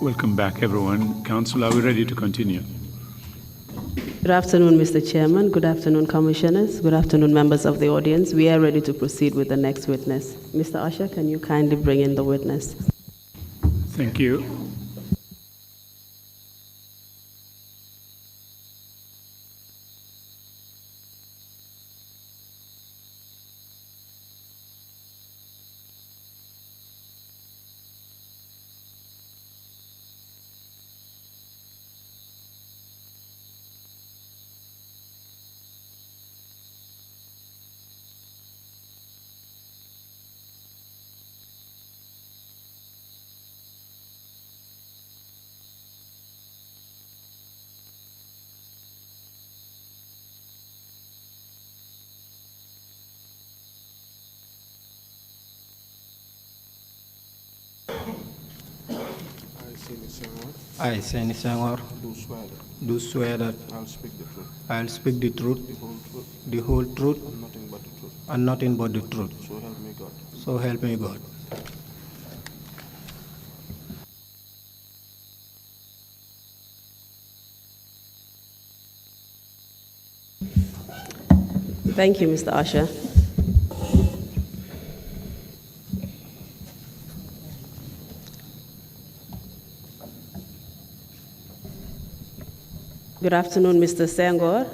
Welcome back, everyone. Council, are we ready to continue? Good afternoon, Mr. Chairman. Good afternoon, Commissioners. Good afternoon, members of the audience. We are ready to proceed with the next witness. Mr. Usher, can you kindly bring in the witness? Thank you. I, Sainey Senghore, do swear that I'll speak the truth, the whole truth, and nothing but the truth. So help me God. Thank you, Mr. Usher. Good afternoon, Mr. Senghore.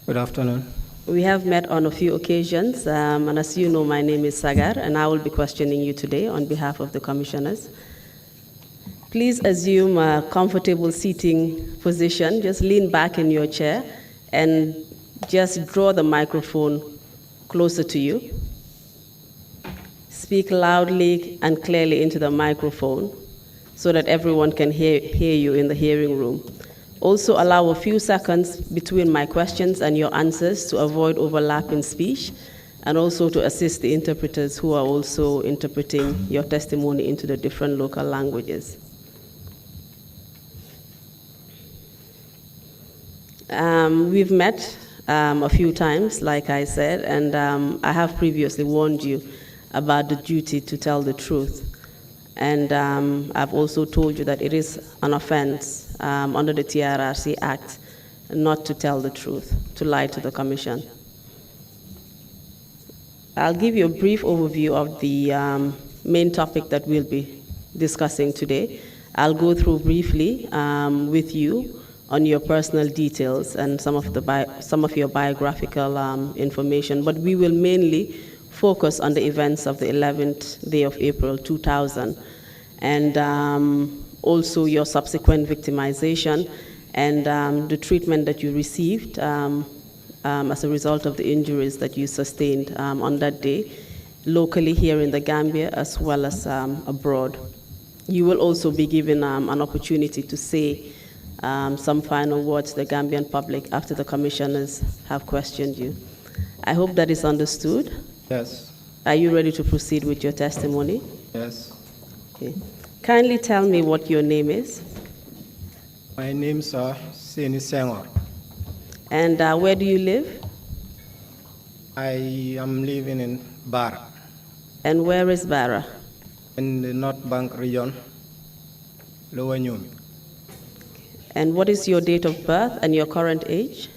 Good afternoon. We have met on a few occasions, and as you know, my name is Sagar, and I will be questioning you today on behalf of the commissioners. Please assume a comfortable seating position. Just lean back in your chair and just draw the microphone closer to you. Speak loudly and clearly into the microphone so that everyone can hear you in the hearing room. Also allow a few seconds between my questions and your answers to avoid overlap in speech, and also to assist the interpreters who are also interpreting your testimony into the different local languages. We've met a few times, like I said, and I have previously warned you about the duty to tell the truth. And I've also told you that it is an offense under the TRRC Act not to tell the truth, to lie to the Commission. I'll give you a brief overview of the main topic that we'll be discussing today. I'll go through briefly with you on your personal details and some of your biographical information, but we will mainly focus on the events of the 11th day of April 2000, and also your subsequent victimization and the treatment that you received as a result of the injuries that you sustained on that day, locally here in the Gambia as well as abroad. You will also be given an opportunity to say some final words to the Gambian public after the commissioners have questioned you. I hope that is understood. Yes. Are you ready to proceed with your testimony? Yes. Okay. Kindly tell me what your name is. My name is Sainey Senghore. And where do you live? I am living in Bara. And where is Bara? In the North Bank region, Lower Nyumi. And what is your date of birth and your current age?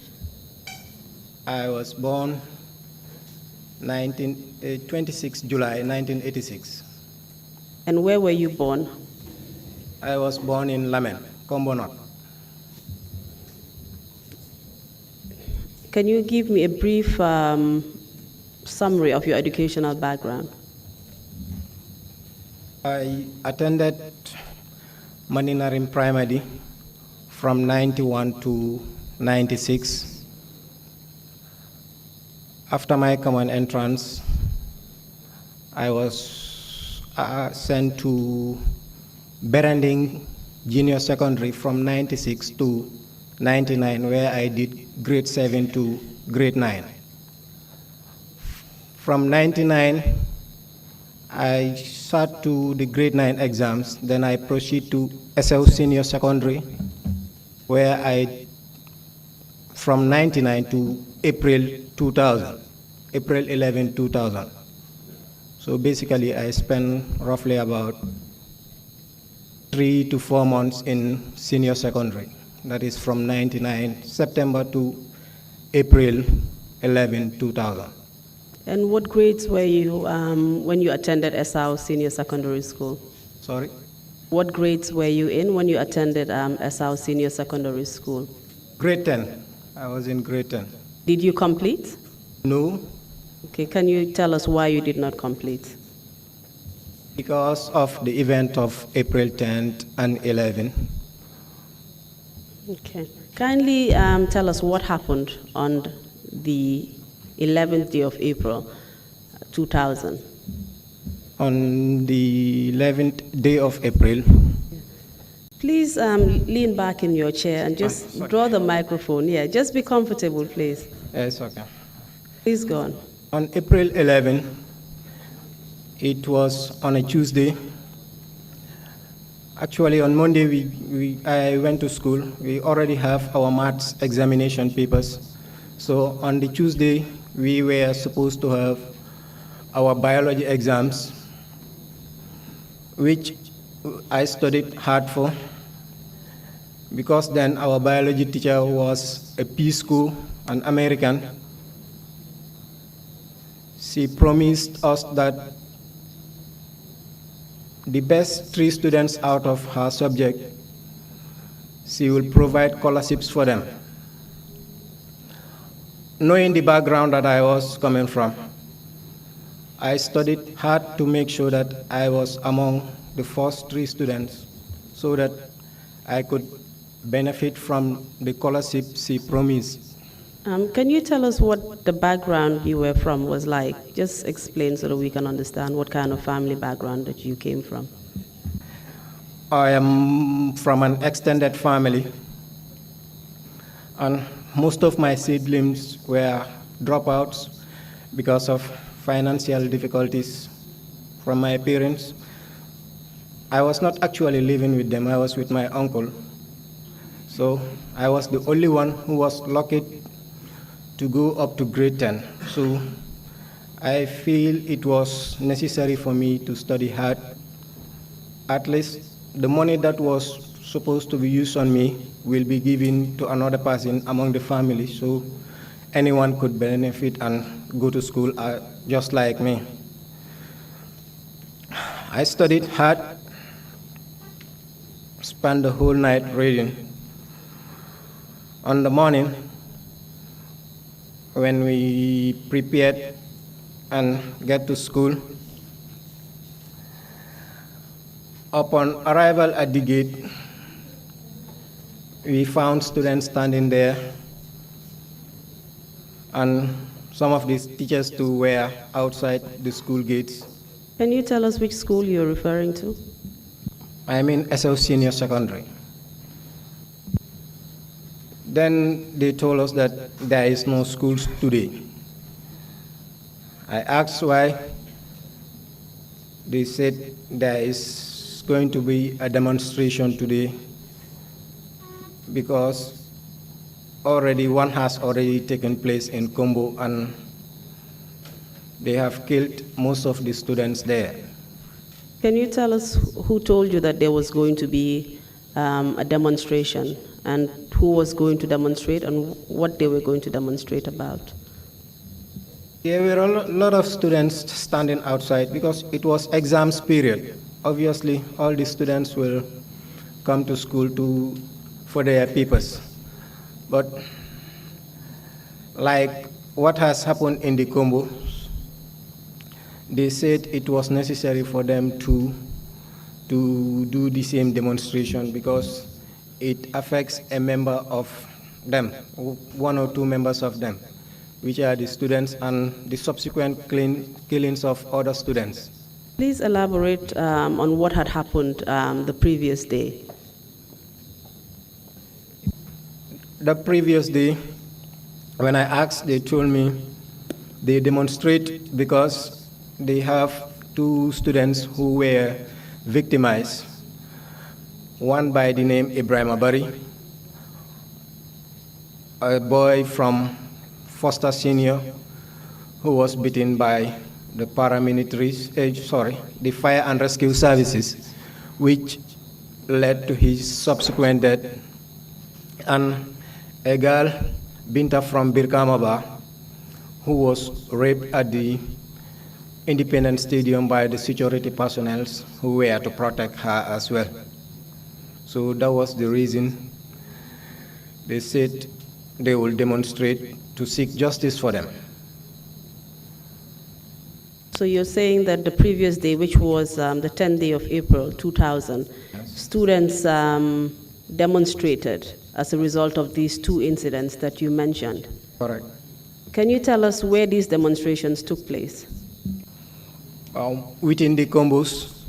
I was born 26 July 1986. And where were you born? I was born in Lamen, Kombonot. Can you give me a brief summary of your educational background? I attended Maninarim Primary from 91 to 96. After my common entrance, I was sent to Berending Junior Secondary from 96 to 99, where I did grade 7 to grade 9. From 99, I sat to the grade 9 exams, then I proceed to SL Senior Secondary, where I, from 99 to April 2000, April 11, 2000. So basically I spent roughly about 3 to 4 months in senior secondary. That is from 99 September to April 11, 2000. And what grades were you when you attended SR Senior Secondary School? Sorry? What grades were you in when you attended SR Senior Secondary School? Grade 10. I was in grade 10. Did you complete? No. Okay, can you tell us why you did not complete? Because of the event of April 10th and 11th. Okay. Kindly tell us what happened on the 11th day of April 2000. On the 11th day of April. Please lean back in your chair and just draw the microphone. Yeah, just be comfortable, please. Yes, okay. Please go on. On April 11, it was on a Tuesday. Actually, on Monday, I went to school. We already have our maths examination papers. So on the Tuesday, we were supposed to have our biology exams, which I studied hard for, because then our biology teacher was a Peace School, an American. She promised us that the best 3 students out of her subject, she will provide scholarships for them. Knowing the background that I was coming from, I studied hard to make sure that I was among the first 3 students so that I could benefit from the scholarship she promised. Can you tell us what the background you were from was like? Just explain so that we can understand what kind of family background that you came from. I am from an extended family, and most of my siblings were dropouts because of financial difficulties from my parents. I was not actually living with them, I was with my uncle. So I was the only one who was lucky to go up to grade 10. So I feel it was necessary for me to study hard. At least the money that was supposed to be used on me will be given to another person among the family, so anyone could benefit and go to school just like me. I studied hard, spent the whole night reading. On the morning, when we prepared and get to school, upon arrival at the gate, we found students standing there, and some of these teachers too were outside the school gates. Can you tell us which school you're referring to? I mean SL Senior Secondary. Then they told us that there is no schools today. I asked why. They said there is going to be a demonstration today because one has already taken place in Combo, and they have killed most of the students there. Can you tell us who told you that there was going to be a demonstration, and who was going to demonstrate, and what they were going to demonstrate about? There were a lot of students standing outside because it was exams period. Obviously, all the students will come to school for their papers. But like what has happened in the Combo, they said it was necessary for them to do the same demonstration because it affects a member of them, 1 or 2 members of them. which are the students, and the subsequent killings of other students. Please elaborate on what had happened the previous day. The previous day, when I asked, they told me they demonstrate because they have two students who were victimized. One by the name Ibrahim Abari, a boy from Foster Senior who was beaten by the the fire and rescue services, which led to his subsequent death. And a girl, Binta from Birkamaba, who was raped at the Independence Stadium by the security personnel who were to protect her as well. So that was the reason they said they will demonstrate to seek justice for them. So you're saying that the previous day, which was the 10th day of April 2000, students demonstrated as a result of these two incidents that you mentioned. Correct. Can you tell us where these demonstrations took place? Within the combos.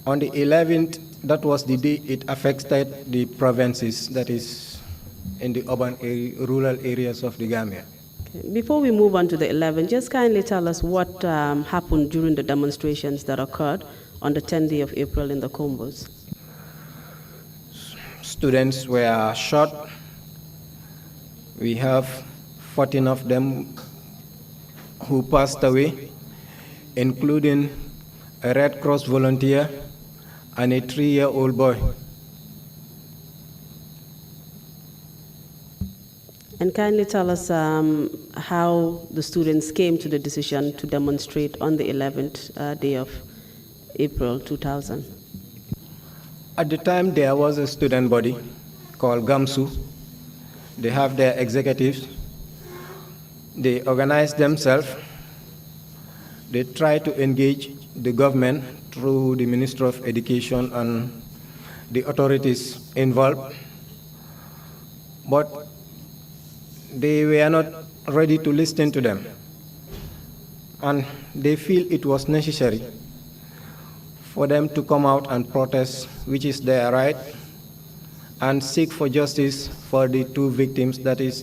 On the 11th, that was the day it affected the provinces, that is in the rural areas of the Gambia. Okay. Before we move on to the 11th, just kindly tell us what happened during the demonstrations that occurred on the 10th day of April in the combos. Students were shot. We have 14 of them who passed away, including a Red Cross volunteer and a 3-year-old boy. And kindly tell us how the students came to the decision to demonstrate on the 11th day of April 2000. At the time, there was a student body called GAMSU. They have their executives. They organize themselves. They try to engage the government through the Minister of Education and the authorities involved. But they were not ready to listen to them. And they feel it was necessary for them to come out and protest, which is their right, and seek for justice for the two victims, that is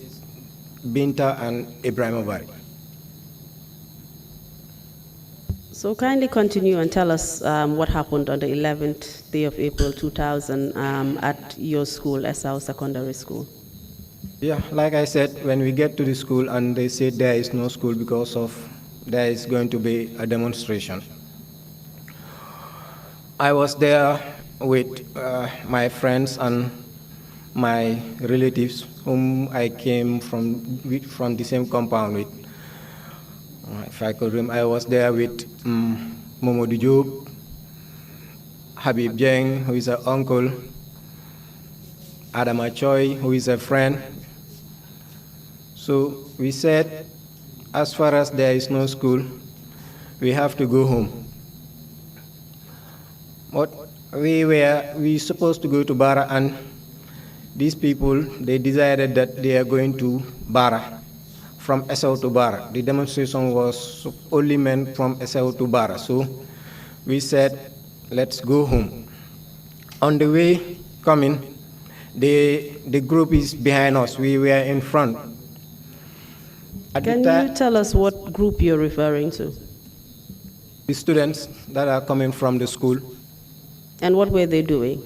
Binta and Ibrahim Abari. So kindly continue and tell us what happened on the 11th day of April 2000 at your school, Esau Secondary School. Yeah, like I said, when we get to the school and they said there is no school because of there is going to be a demonstration. I was there with my friends and my relatives whom I came from the same compound with. If I could remember, I was there with Momodu Job, Habib Jeng, who is an uncle, Adama Choi, who is a friend. So we said, as far as there is no school, we have to go home. But we were supposed to go to Bara, and these people, they decided that they are going to Bara, from Esau to Bara. The demonstration was only meant from Esau to Bara. So we said, let's go home. On the way coming, the group is behind us. We were in front. Can you tell us what group you're referring to? The students that are coming from the school. And what were they doing?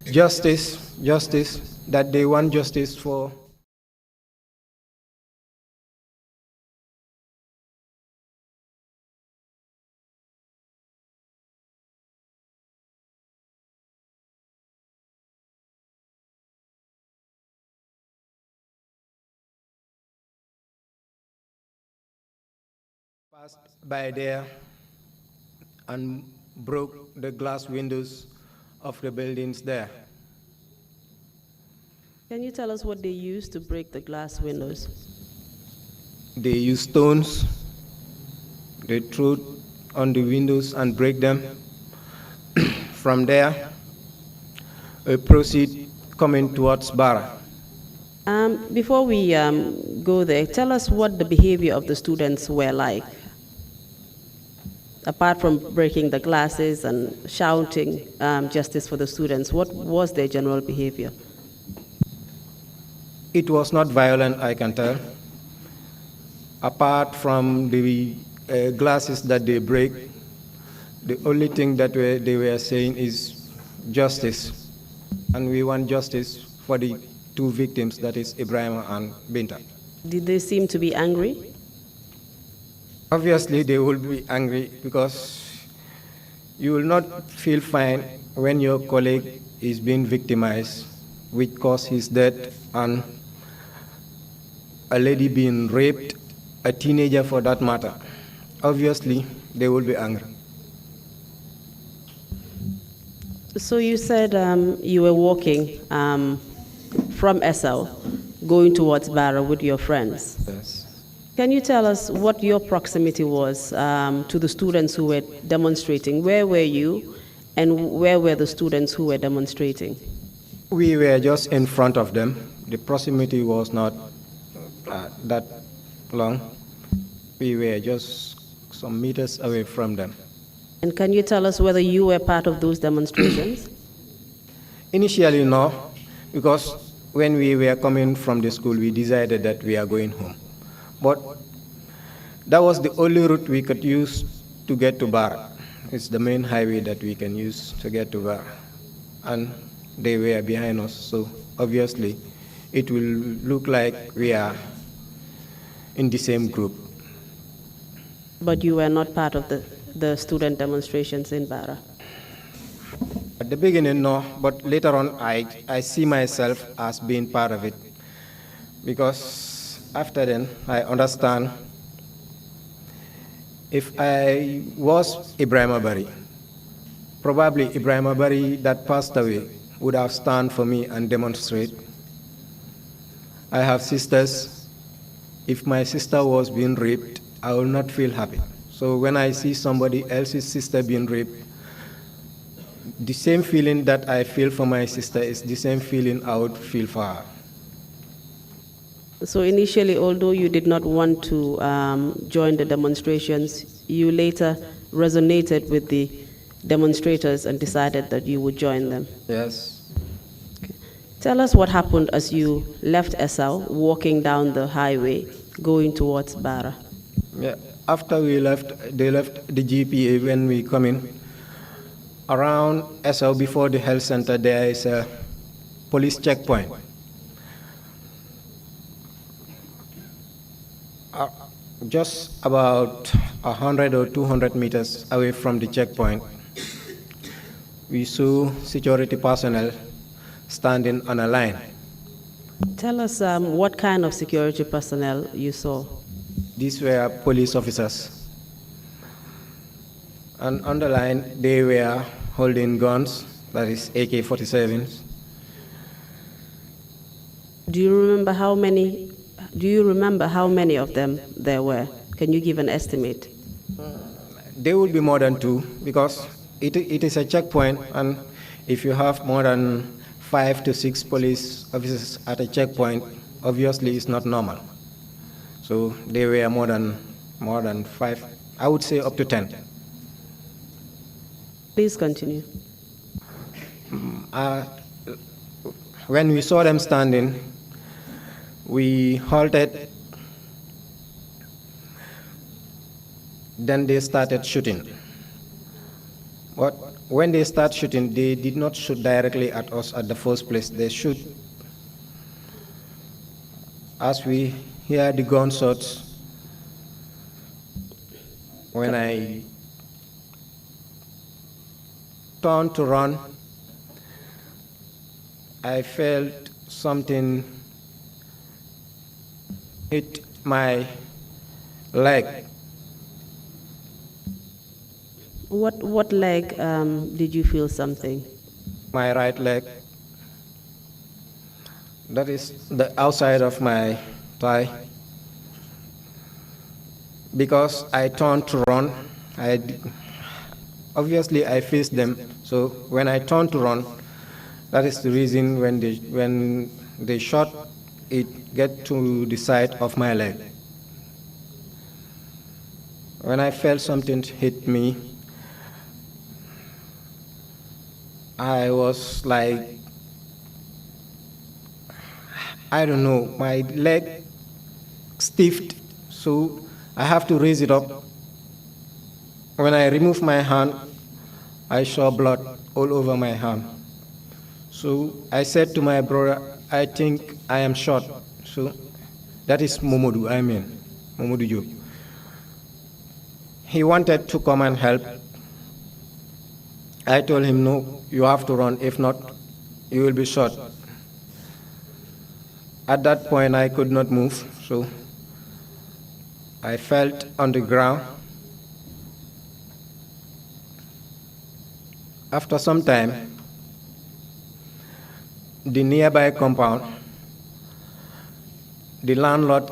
Justice, that they want justice for. Passed by there and broke the glass windows of the buildings there. Can you tell us what they used to break the glass windows? They used stones. They threw on the windows and break them. From there, proceed coming towards Barra. Before we go there, tell us what the behavior of the students were like. Apart from breaking the glasses and shouting justice for the students, what was their general behavior? It was not violent, I can tell. Apart from the glasses that they break, the only thing that they were saying is justice. And we want justice for the two victims, that is Ibrahim and Binta. Did they seem to be angry? Obviously, they will be angry because you will not feel fine when your colleague is being victimized, which caused his death, and a lady being raped, a teenager for that matter. Obviously, they will be angry. So you said you were walking from Essau, going towards Barra with your friends. Yes. Can you tell us what your proximity was to the students who were demonstrating? Where were you, and where were the students who were demonstrating? We were just in front of them. The proximity was not that long. We were just some meters away from them. And can you tell us whether you were part of those demonstrations? Initially, no, because when we were coming from the school, we decided that we are going home. But that was the only route we could use to get to Barra. It's the main highway that we can use to get to Barra. And they were behind us, so obviously it will look like we are in the same group. But you were not part of the student demonstrations in Barra? At the beginning, no, but later on, I see myself as being part of it. Because after then, I understand if I was Ibrahim Abari, probably Ibrahim Abari that passed away would have stand for me and demonstrate. I have sisters. If my sister was being raped, I will not feel happy. So when I see somebody else's sister being raped, the same feeling that I feel for my sister is the same feeling I would feel for her. So initially, although you did not want to join the demonstrations, you later resonated with the demonstrators and decided that you would join them. Yes. Okay. Tell us what happened as you left Essau, walking down the highway, going towards Barra. Yeah. After we left, they left the GPA when we come in. Around Essau, before the health center, there is a police checkpoint. Just about 100 or 200 meters away from the checkpoint, we saw security personnel standing on a line. Tell us what kind of security personnel you saw. These were police officers. And on the line, they were holding guns, that is AK-47s. Do you remember how many of them there were? Can you give an estimate? There will be more than two, because it is a checkpoint, and if you have more than 5 to 6 police officers at a checkpoint, obviously it's not normal. So there were more than 5, I would say up to 10. Please continue. When we saw them standing, we halted. Then they started shooting. But when they start shooting, they did not shoot directly at us at the first place. They shoot as we hear the gunshots. When I turned to run, I felt something hit my leg. What leg did you feel something? My right leg. That is the outside of my thigh. Because I turned to run, obviously I faced them. So when I turned to run, That is the reason when they shot, it get to the side of my leg. When I felt something hit me, I was like, I don't know, my leg stiffed, so I have to raise it up. When I removed my hand, I saw blood all over my hand. So I said to my brother, I think I am shot. So that is Momodu, Momodu Job. He wanted to come and help. I told him, no, you have to run. If not, you will be shot. At that point, I could not move, so I felt on the ground. After some time, the nearby compound, the landlord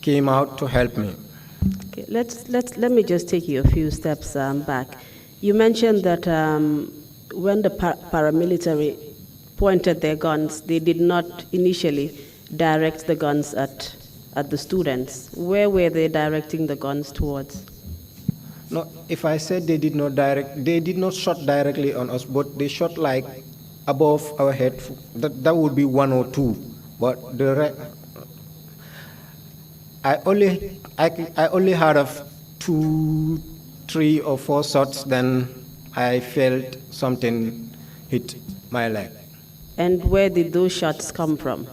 came out to help me. Okay, let me just take you a few steps back. You mentioned that when the paramilitary pointed their guns, they did not initially direct the guns at the students. Where were they directing the guns towards? No, if I said they did not shot directly on us, but they shot like above our head. That would be one or two, but I only heard of 2, 3, or 4 shots. Then I felt something hit my leg. And where did those shots come from?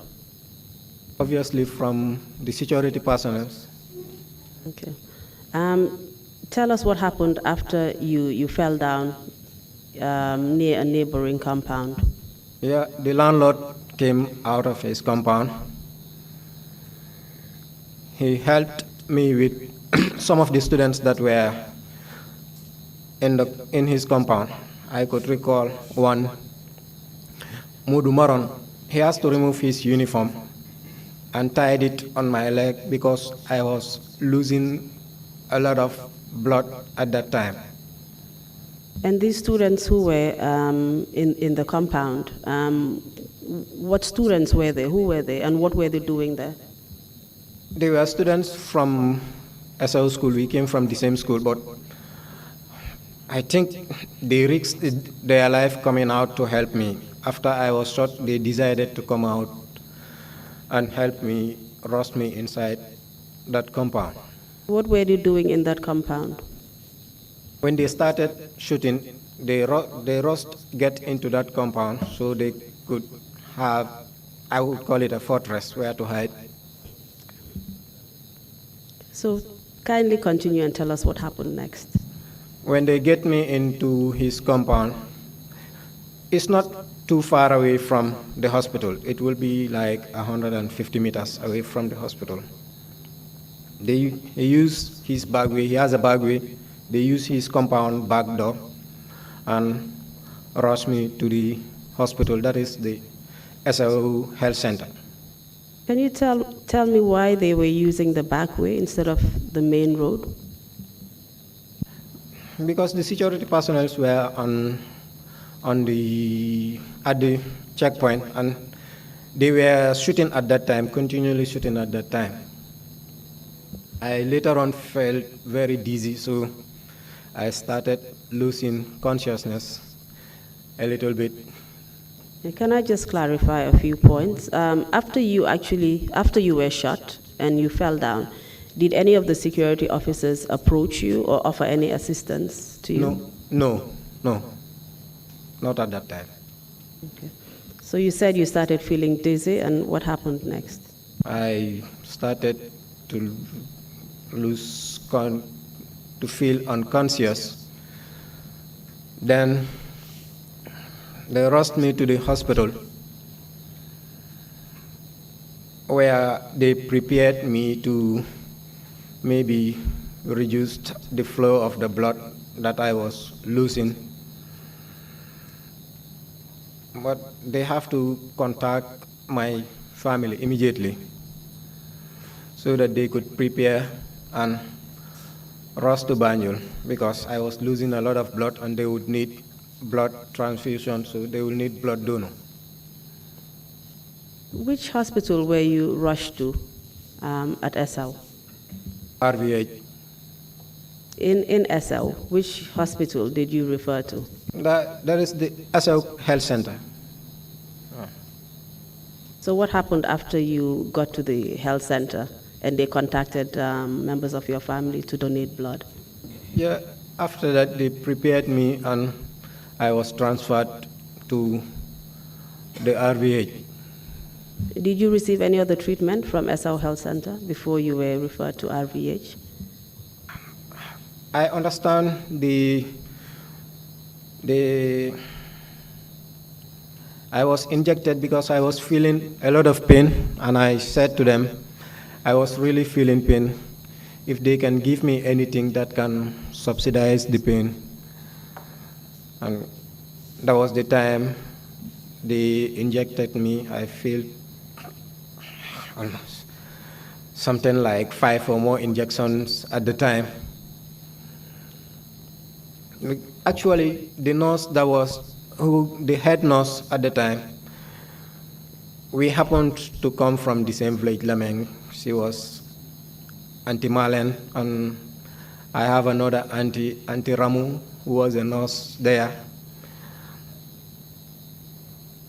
Obviously from the security personnel. Okay. Tell us what happened after you fell down near a neighboring compound. Yeah, the landlord came out of his compound. He helped me with some of the students that were in his compound. I could recall one, Mudu Maron. He has to remove his uniform and tied it on my leg because I was losing a lot of blood at that time. And these students who were in the compound, what students were they? Who were they? And what were they doing there? They were students from SO school. We came from the same school, but I think they risked their life coming out to help me. After I was shot, they decided to come out and help me, roast me inside that compound. What were they doing in that compound? When they started shooting, they get into that compound so they could have, I would call it a fortress where to hide. So kindly continue and tell us what happened next. When they get me into his compound, it's not too far away from the hospital. It will be like 150 meters away from the hospital. He use his bagway. He has a bagway. They use his compound back door and rush me to the hospital. That is the SO Health Center. Can you tell me why they were using the back way instead of the main road? Because the security personnel were at the checkpoint, and they were shooting at that time, continually shooting at that time. I later on felt very dizzy, so I started losing consciousness a little bit. Can I just clarify a few points? After you were shot and you fell down, did any of the security officers approach you or offer any assistance to you? No, not at that time. Okay. So you said you started feeling dizzy, and what happened next? I started to to feel unconscious. Then they rushed me to the hospital, where they prepared me to maybe reduce the flow of the blood that I was losing. But they have to contact my family immediately so that they could prepare and rush to Banjul, because I was losing a lot of blood and they would need blood transfusion, so they will need blood donor. Which hospital were you rushed to at SL? RVH. In SL, which hospital did you refer to? That is the SL Health Center. So what happened after you got to the health center and they contacted members of your family to donate blood? Yeah, after that they prepared me and I was transferred to the RVH. Did you receive any other treatment from SL Health Center before you were referred to RVH? I understand I was injected because I was feeling a lot of pain, and I said to them, I was really feeling pain. If they can give me anything that can subsidize the pain. And that was the time they injected me. I feel almost something like 5 or more injections at the time. Actually, the nurse the head nurse at the time, we happened to come from the same village, Lameng. She was Auntie Marlen, and I have another Auntie Ramu, who was a nurse there.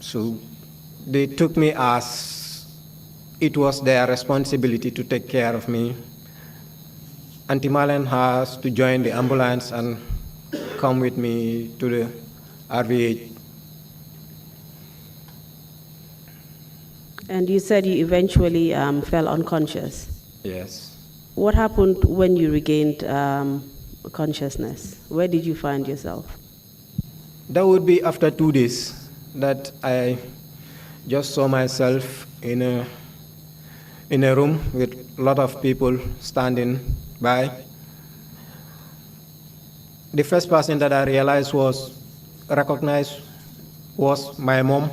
So they took me as it was their responsibility to take care of me. Auntie Marlen has to join the ambulance and come with me to the RVH. And you said you eventually fell unconscious. Yes. What happened when you regained consciousness? Where did you find yourself? That would be after 2 days that I just saw myself in a room with a lot of people standing by. The first person that I recognized was my mom.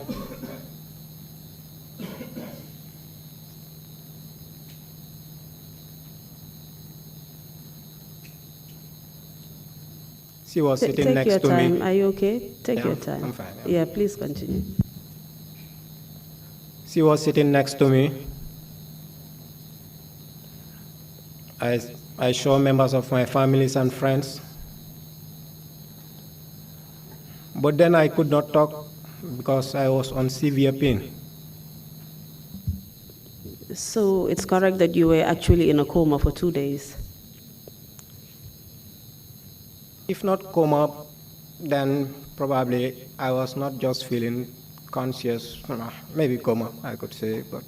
She was sitting next to me. Take your time. Are you okay? Take your time. I'm fine. Yeah, please continue. She was sitting next to me. I saw members of my families and friends. But then I could not talk because I was on severe pain. So it's correct that you were actually in a coma for 2 days? If not coma, then probably I was not just feeling conscious, maybe coma, I could say. But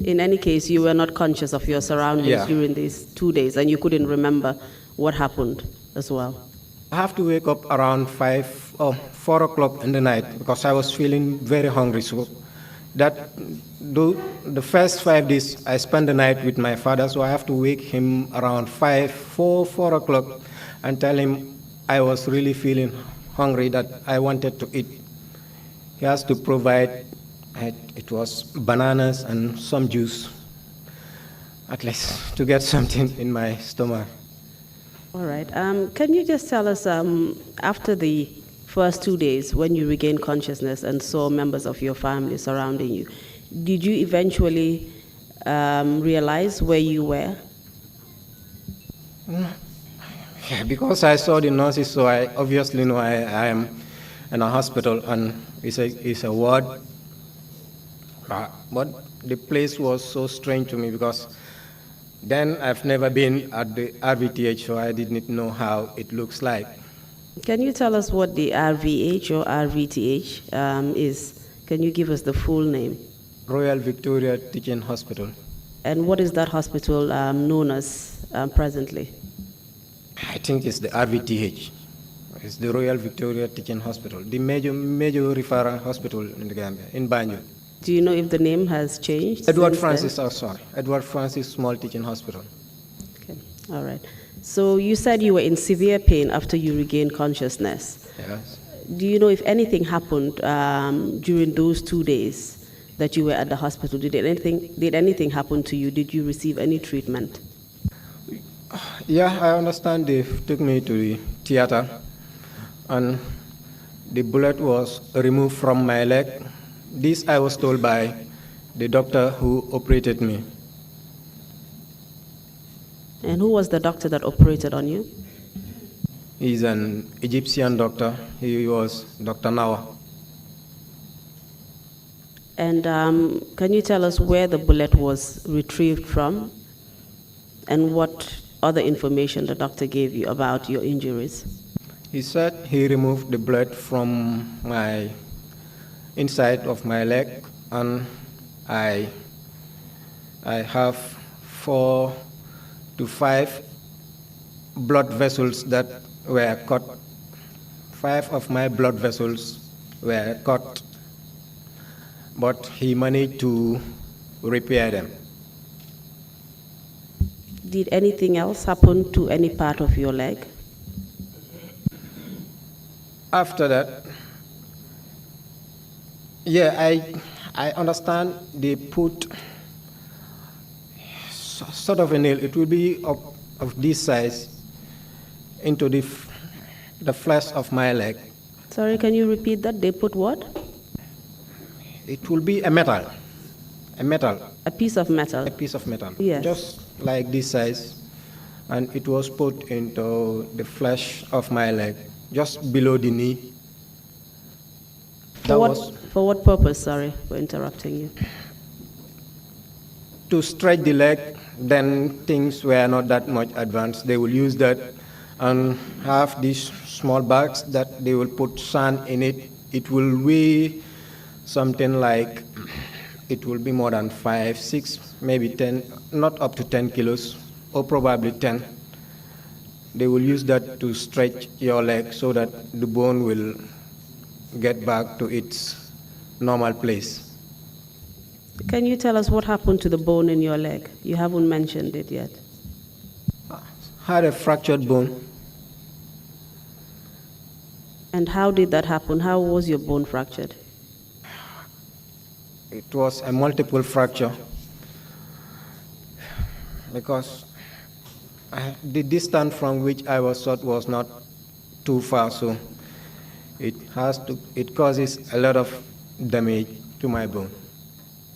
in any case, you were not conscious of your surroundings during these 2 days, and you couldn't remember what happened as well? I have to wake up around 4 o'clock in the night because I was feeling very hungry. So the first 5 days I spent the night with my father, so I have to wake him around 4 o'clock and tell him I was really feeling hungry, that I wanted to eat. He has to provide, it was bananas and some juice, at least to get something in my stomach. All right. Can you just tell us, after the first 2 days, when you regained consciousness and saw members of your family surrounding you, did you eventually realize where you were? Yeah, because I saw the nurses, so I obviously know I am in a hospital, and it's a ward. But the place was so strange to me because then I've never been at the RVTH, so I didn't know how it looks like. Can you tell us what the RVH or RVTH is? Can you give us the full name? Royal Victoria Teaching Hospital. And what is that hospital known as presently? I think it's the RVTH. It's the Royal Victoria Teaching Hospital, the major referral hospital in the Gambia, in Banjul. Do you know if the name has changed? Edward Francis Small Teaching Hospital. Okay, all right. So you said you were in severe pain after you regained consciousness. Yes. Do you know if anything happened during those 2 days that you were at the hospital? Did anything happen to you? Did you receive any treatment? Yeah, I understand they took me to the theater, and the bullet was removed from my leg. This I was told by the doctor who operated me. And who was the doctor that operated on you? He's an Egyptian doctor. He was Dr. Nawa. And can you tell us where the bullet was retrieved from and what other information the doctor gave you about your injuries? He said he removed the blood from my inside of my leg, and I have 4 to 5 blood vessels that were cut. 5 of my blood vessels were cut, but he managed to repair them. Did anything else happen to any part of your leg? After that, yeah, I understand they put sort of a nail. It will be of this size into the flesh of my leg. Sorry, can you repeat that? They put what? It will be a metal. A piece of metal. A piece of metal. Yes. Just like this size, and it was put into the flesh of my leg, just below the knee. For what purpose? Sorry for interrupting you. To stretch the leg. Then things were not that much advanced. They will use that and have these small bags that they will put sand in it. It will weigh something like, it will be more than 5, 6, maybe 10, not up to 10 kilos, or probably 10. They will use that to stretch your leg so that the bone will get back to its normal place. Can you tell us what happened to the bone in your leg? You haven't mentioned it yet. Had a fractured bone. And how did that happen? How was your bone fractured? It was a multiple fracture because the distance from which I was shot was not too far, so it causes a lot of damage to my bone.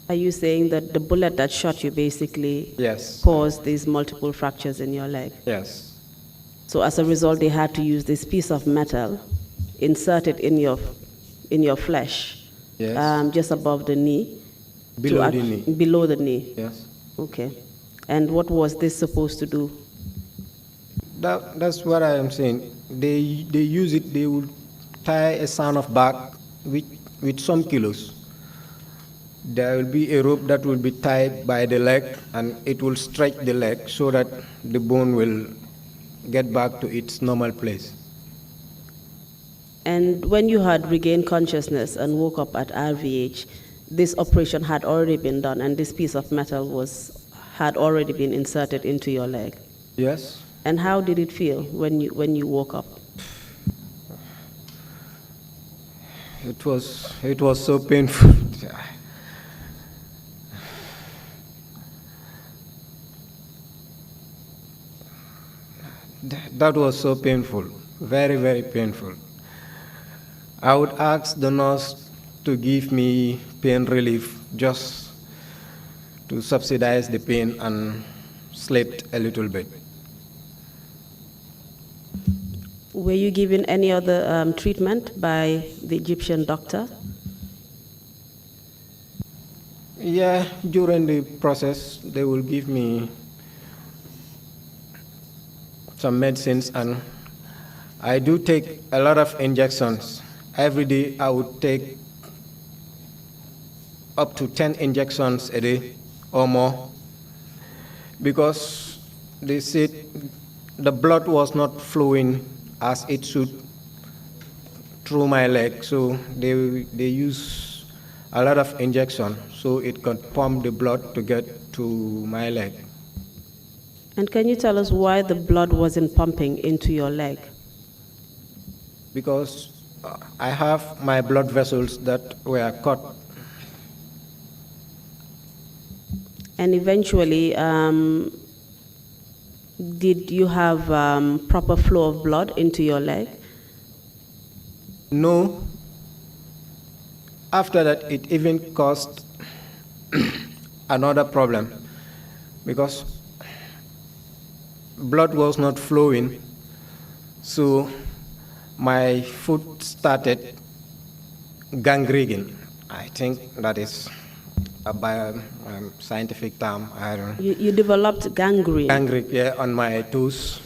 Are you saying that the bullet that shot you basically Yes. caused these multiple fractures in your leg? Yes. So as a result, they had to use this piece of metal, insert it in your flesh, Yes. just above the knee. Below the knee. Below the knee. Yes. Okay. And what was this supposed to do? That's what I am saying. They use it. They would tie a sound of bag with some kilos. There will be a rope that will be tied by the leg, and it will stretch the leg so that the bone will get back to its normal place. And when you had regained consciousness and woke up at RVH, this operation had already been done, and this piece of metal had already been inserted into your leg. Yes. And how did it feel when you woke up? It was so painful. That was so painful, very, very painful. I would ask the nurse to give me pain relief just to subsidize the pain and slept a little bit. Were you given any other treatment by the Egyptian doctor? Yeah, during the process, they will give me some medicines, and I do take a lot of injections. Every day I would take up to 10 injections a day or more, because they said the blood was not flowing as it should through my leg, so they use a lot of injection so it could pump the blood to get to my leg. And can you tell us why the blood wasn't pumping into your leg? Because I have my blood vessels that were cut. And eventually, did you have proper flow of blood into your leg? No. After that, it even caused another problem because blood was not flowing, so my foot started gangrening. I think that is a scientific term. I don't know. You developed gangrene. Gangrene, yeah, on my toes.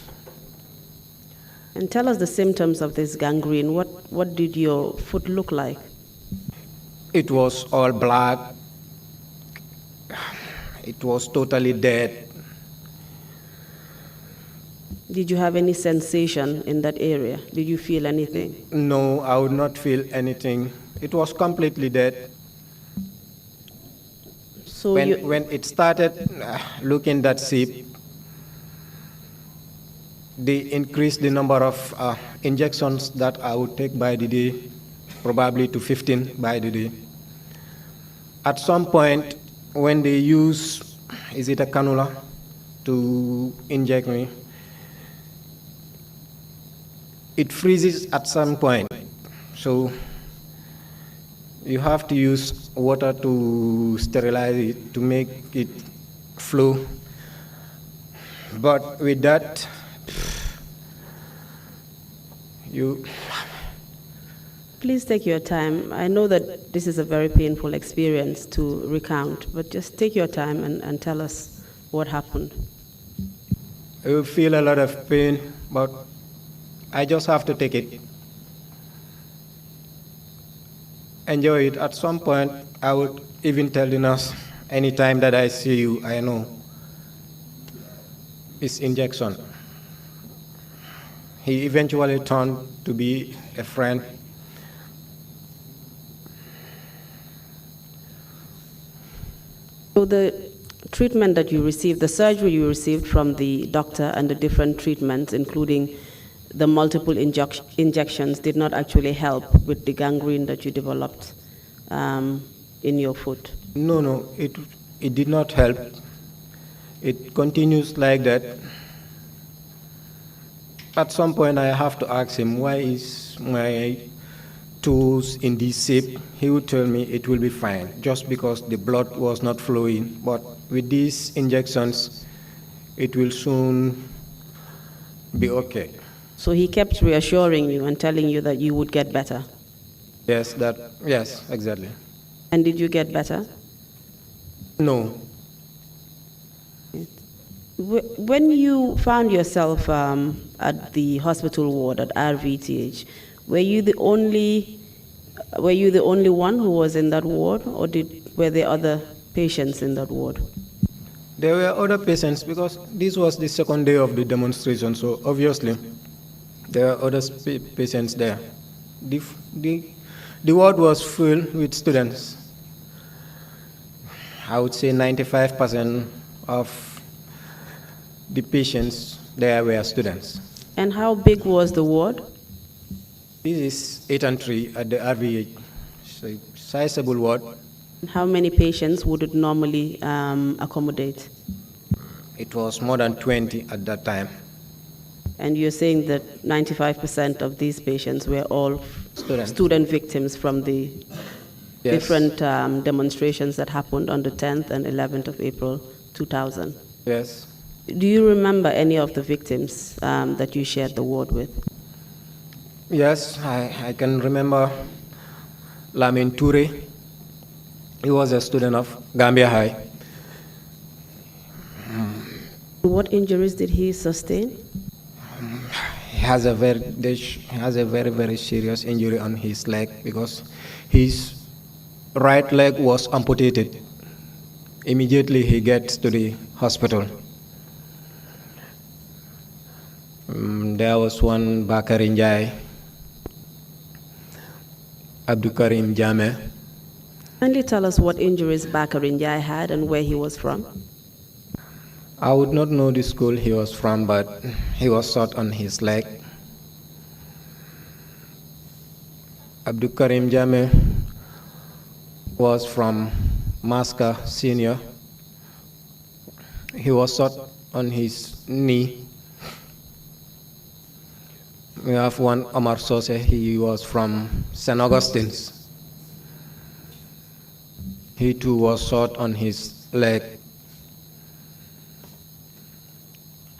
And tell us the symptoms of this gangrene. What did your foot look like? It was all black. It was totally dead. Did you have any sensation in that area? Did you feel anything? No, I would not feel anything. It was completely dead. So When it started looking that shape, they increased the number of injections that I would take by the day, probably to 15 by the day. At some point, when they use, is it a cannula, to inject me, it freezes at some point. So you have to use water to sterilize it, to make it flow. But with that, Please take your time. I know that this is a very painful experience to recount, but just take your time and tell us what happened. you feel a lot of pain, but I just have to take it. Enjoy it. At some point, I would even tell the nurse, anytime that I see you, I know it's injection. He eventually turned to be a friend. So the treatment that you received, the surgery you received from the doctor and the different treatments, including the multiple injections, did not actually help with the gangrene that you developed in your foot. No, it did not help. It continues like that. At some point, I have to ask him, why is my toes in this shape? He would tell me it will be fine, just because the blood was not flowing. But with these injections, it will soon be okay. So he kept reassuring you and telling you that you would get better. Yes, exactly. And did you get better? No. When you found yourself at the hospital ward at RVTH, were you the only one who was in that ward, or were there other patients in that ward? There were other patients because this was the second day of the demonstration, so obviously there were other patients there. The ward was full with students. I would say 95% of the patients there were students. And how big was the ward? This is 8 and 3 at the RVH, so sizable ward. How many patients would it normally accommodate? It was more than 20 at that time. And you're saying that 95% of these patients were all Students. student victims from the Yes. different demonstrations that happened on the 10th and 11th of April 2000. Yes. Do you remember any of the victims that you shared the ward with? Yes, I can remember Lamin Toure. He was a student of Gambia High. What injuries did he sustain? He has a very, very serious injury on his leg because his right leg was amputated. Immediately he gets to the hospital. There was one Bakari Njai, Abdukarim Jame. Kindly tell us what injuries Bakari Njai had and where he was from. I would not know the school he was from, but he was shot on his leg. Abdukarim Jame was from Maska Senior. He was shot on his knee. we have one Omar Sose. He was from St. Augustine's. He too was shot on his leg.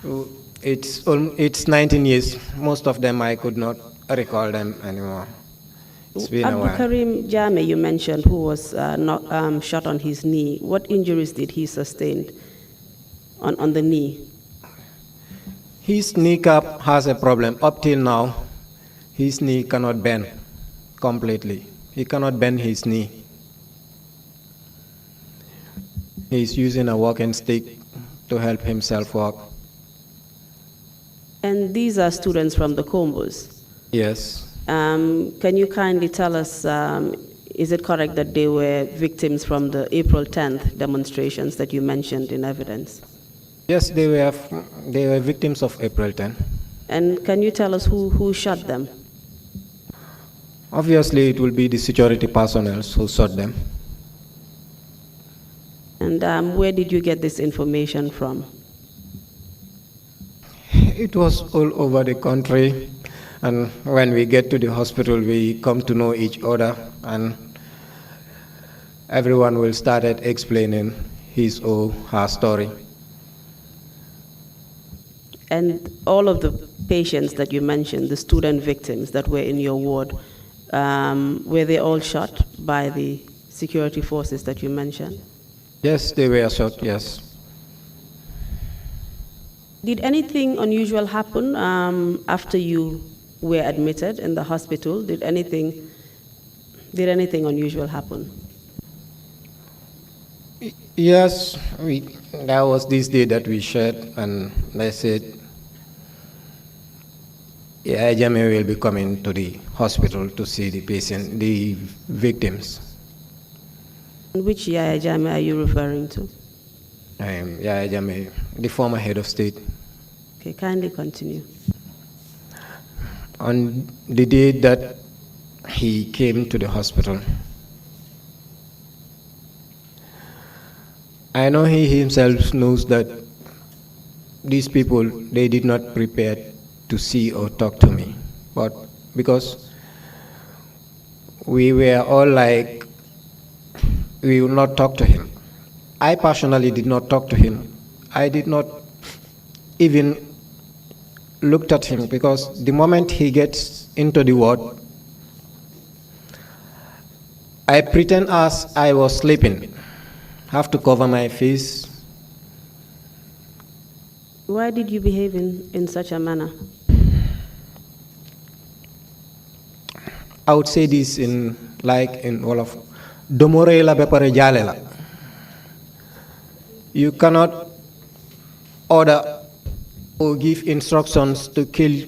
So it's 19 years. Most of them I could not recall them anymore. It's been a Abdul while. Karim Jame, you mentioned, who was shot on his knee. What injuries did he sustain on the knee? His kneecap has a problem. Up till now, his knee cannot bend completely. He cannot bend his knee. He's using a walking stick to help himself walk. And these are students from the Combos. Yes. Can you kindly tell us, is it correct that they were victims from the April 10th demonstrations that you mentioned in evidence? Yes, they were victims of April 10. And can you tell us who shot them? Obviously, it will be the security personnel who shot them. And where did you get this information from? It was all over the country, and when we get to the hospital, we come to know each other, and everyone will start explaining his or her story. And all of the patients that you mentioned, the student victims that were in your ward, were they all shot by the security forces that you mentioned? Yes, they were shot, yes. Did anything unusual happen after you were admitted in the hospital? Did anything unusual happen? Yes, that was this day that we shared, and they said, yeah, Jame will be coming to the hospital to see the victims. Which Yaya Jammeh are you referring to? Yaya Jammeh, the former head of state. Okay, kindly continue. On the day that he came to the hospital, I know he himself knows that these people, they did not prepare to see or talk to me, but because we were all like, we will not talk to him. I personally did not talk to him. I did not even look at him, because the moment he gets into the ward, I pretend as I was sleeping. Have to cover my face. Why did you behave in such a manner? I would say this in Wolof. Domore la bepare jale la. You cannot order or give instructions to kill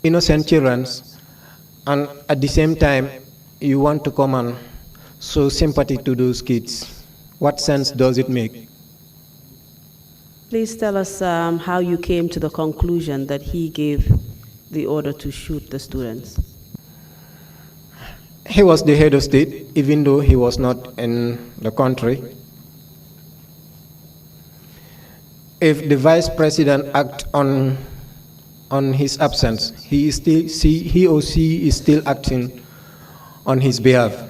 innocent children, and at the same time you want to come and show sympathy to those kids. What sense does it make? Please tell us how you came to the conclusion that he gave the order to shoot the students. He was the head of state, even though he was not in the country. If the vice president acts on his absence, he or she is still acting on his behalf.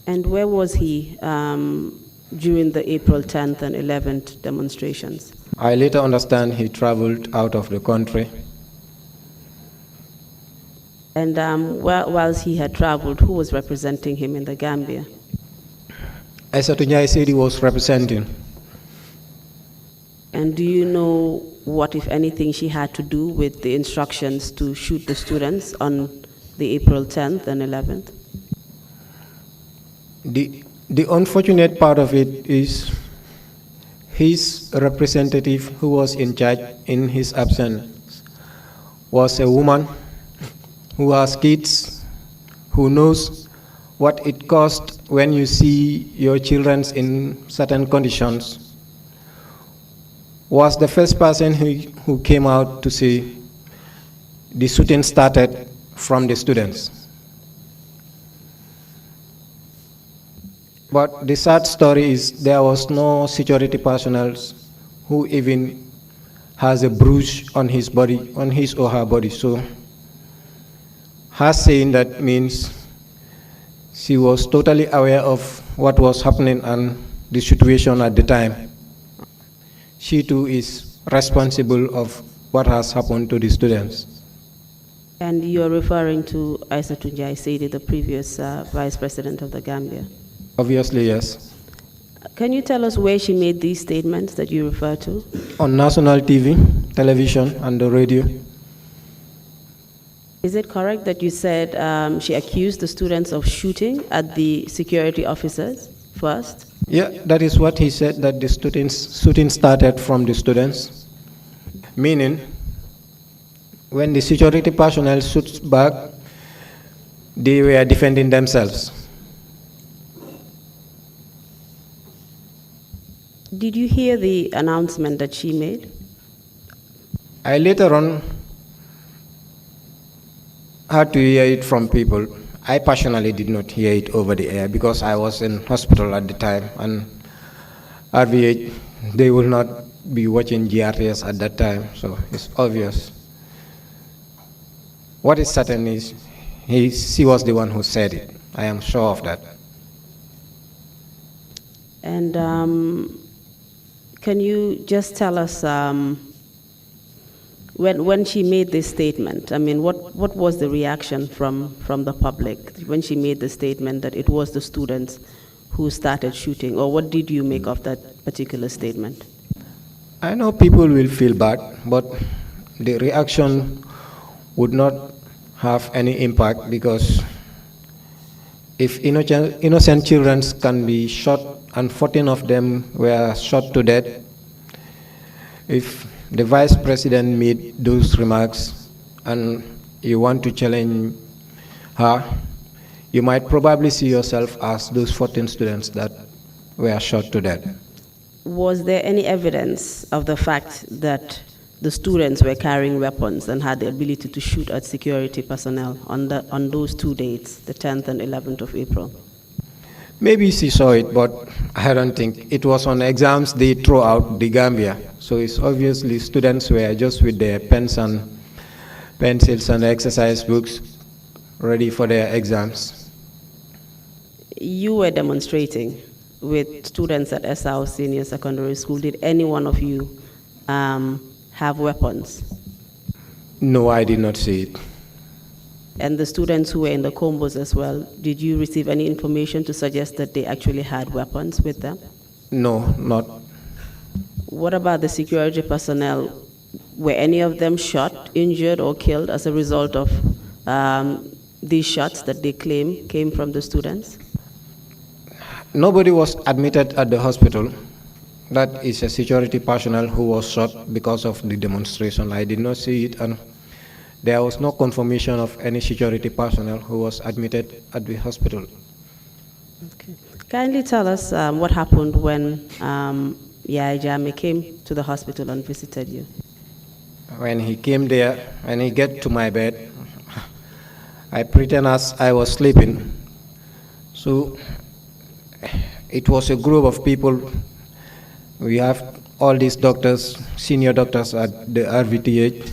And where was he during the April 10th and 11th demonstrations? I later understand he traveled out of the country. And whilst he had traveled, who was representing him in the Gambia? Aissatou Ndiaye said he was representing. And do you know what, if anything, she had to do with the instructions to shoot the students on the April 10th and 11th? The unfortunate part of it is his representative who was in charge in his absence was a woman who has kids, who knows what it costs when you see your children in certain conditions, was the first person who came out to say the shooting started from the students. But the sad story is there was no security personnel who even has a bruise on his body, on his or her body. So her saying that means she was totally aware of what was happening and the situation at the time. She too is responsible of what has happened to the students. And you're referring to Aissatou Njie Saidi, the previous Vice President of the Gambia? Obviously, yes. Can you tell us where she made these statements that you refer to? On national TV, television, and the radio. Is it correct that you said she accused the students of shooting at the security officers first? Yeah, that is what he said, that the shooting started from the students. Meaning, when the security personnel shoots back, they were defending themselves. Did you hear the announcement that she made? I later on had to hear it from people. I personally did not hear it over the air because I was in hospital at the time, and RVH, they will not be watching GRTS at that time, so it's obvious. What is certain is she was the one who said it. I am sure of that. And can you just tell us when she made this statement, I mean, what was the reaction from the public when she made the statement that it was the students who started shooting, or what did you make of that particular statement? I know people will feel bad, but the reaction would not have any impact, because if innocent children can be shot and 14 of them were shot to death, if the vice president made those remarks and you want to challenge her, you might probably see yourself as those 14 students that were shot to death. Was there any evidence of the fact that the students were carrying weapons and had the ability to shoot at security personnel on those 2 dates, the 10th and 11th of April? Maybe she saw it, but I don't think. It was on exams they throw out the Gambia. So it's obviously students were just with their pens and pencils and exercise books ready for their exams. You were demonstrating with students at Esau Senior Secondary School. Did any one of you have weapons? No, I did not see it. And the students who were in the combos as well, did you receive any information to suggest that they actually had weapons with them? No, not. What about the security personnel? Were any of them shot, injured, or killed as a result of these shots that they claim came from the students? Nobody was admitted at the hospital. That is a security personnel who was shot because of the demonstration. I did not see it, and there was no confirmation of any security personnel who was admitted at the hospital. Okay. Kindly tell us what happened when Yaya Jammeh came to the hospital and visited you. When he came there, when he get to my bed, I pretend as I was sleeping. So it was a group of people. We have all these doctors, senior doctors at the RVTH.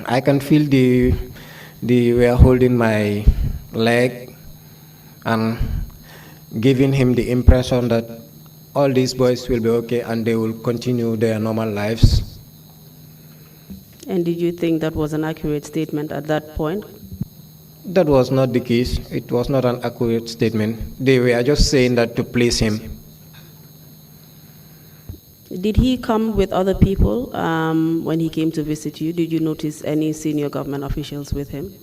I can feel they were holding my leg and giving him the impression that all these boys will be okay and they will continue their normal lives. And did you think that was an accurate statement at that point? That was not the case. It was not an accurate statement. They were just saying that to please him. Did he come with other people when he came to visit you? Did you notice any senior government officials with him?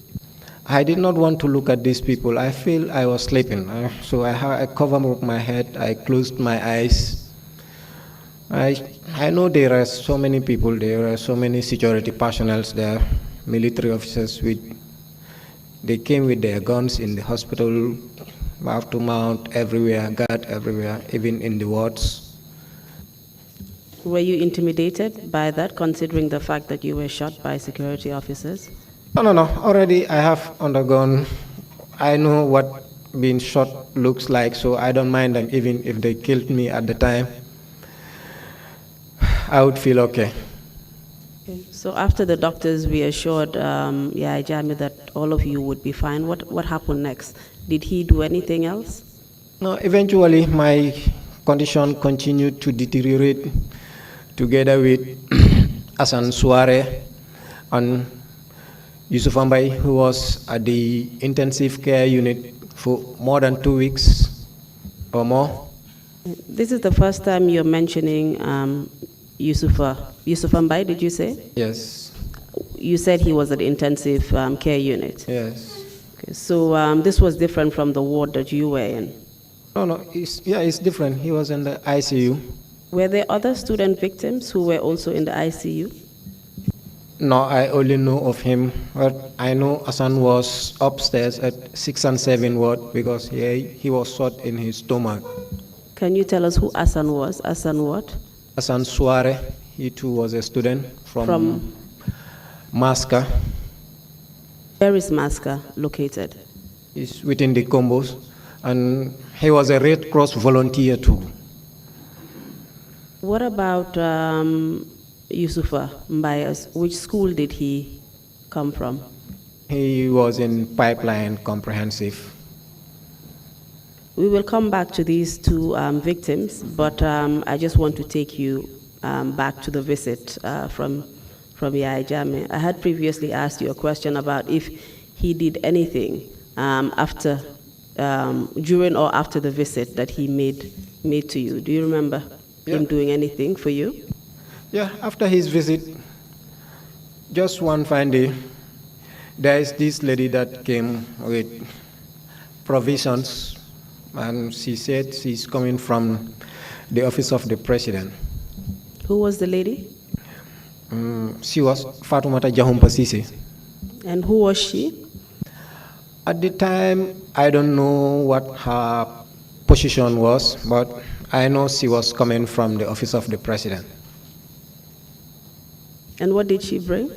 I did not want to look at these people. I feel I was sleeping. So I covered up my head. I closed my eyes. I know there are so many people. There are so many security personnel there, military officers. They came with their guns in the hospital, have to mount everywhere, guard everywhere, even in the wards. Were you intimidated by that, considering the fact that you were shot by security officers? No. Already I have undergone, I know what being shot looks like, so I don't mind them. Even if they killed me at the time, I would feel okay. So after the doctors reassured Yaya Jami that all of you would be fine, what happened next? Did he do anything else? No, eventually my condition continued to deteriorate together with Asan Suare and Yusuf Ambai, who was at the intensive care unit for more than 2 weeks or more. This is the first time you're mentioning Yusuf Ambai, did you say? Yes. You said he was at the intensive care unit. Yes. Okay, so this was different from the ward that you were in. No, it's different. He was in the ICU. Were there other student victims who were also in the ICU? No, I only know of him, but I know Asan was upstairs at 6 and 7 ward because he was shot in his stomach. Can you tell us who Asan was? Asan what? Asan Suare, he too was a student from Masca. Where is Masca located? He's within the combos, and he was a Red Cross volunteer too. What about Yusufa Mbayas? Which school did he come from? He was in Pipeline Comprehensive. We will come back to these two victims, but I just want to take you back to the visit from Yaya Jami. I had previously asked you a question about if he did anything during or after the visit that he made to you. Do you remember him doing anything for you? Yeah, after his visit, just one fine day, there is this lady that came with provisions, and she said she's coming from the office of the president. Who was the lady? She was Fatoumata Jahumpa Sise. And who was she? At the time, I don't know what her position was, but I know she was coming from the office of the president. And what did she bring?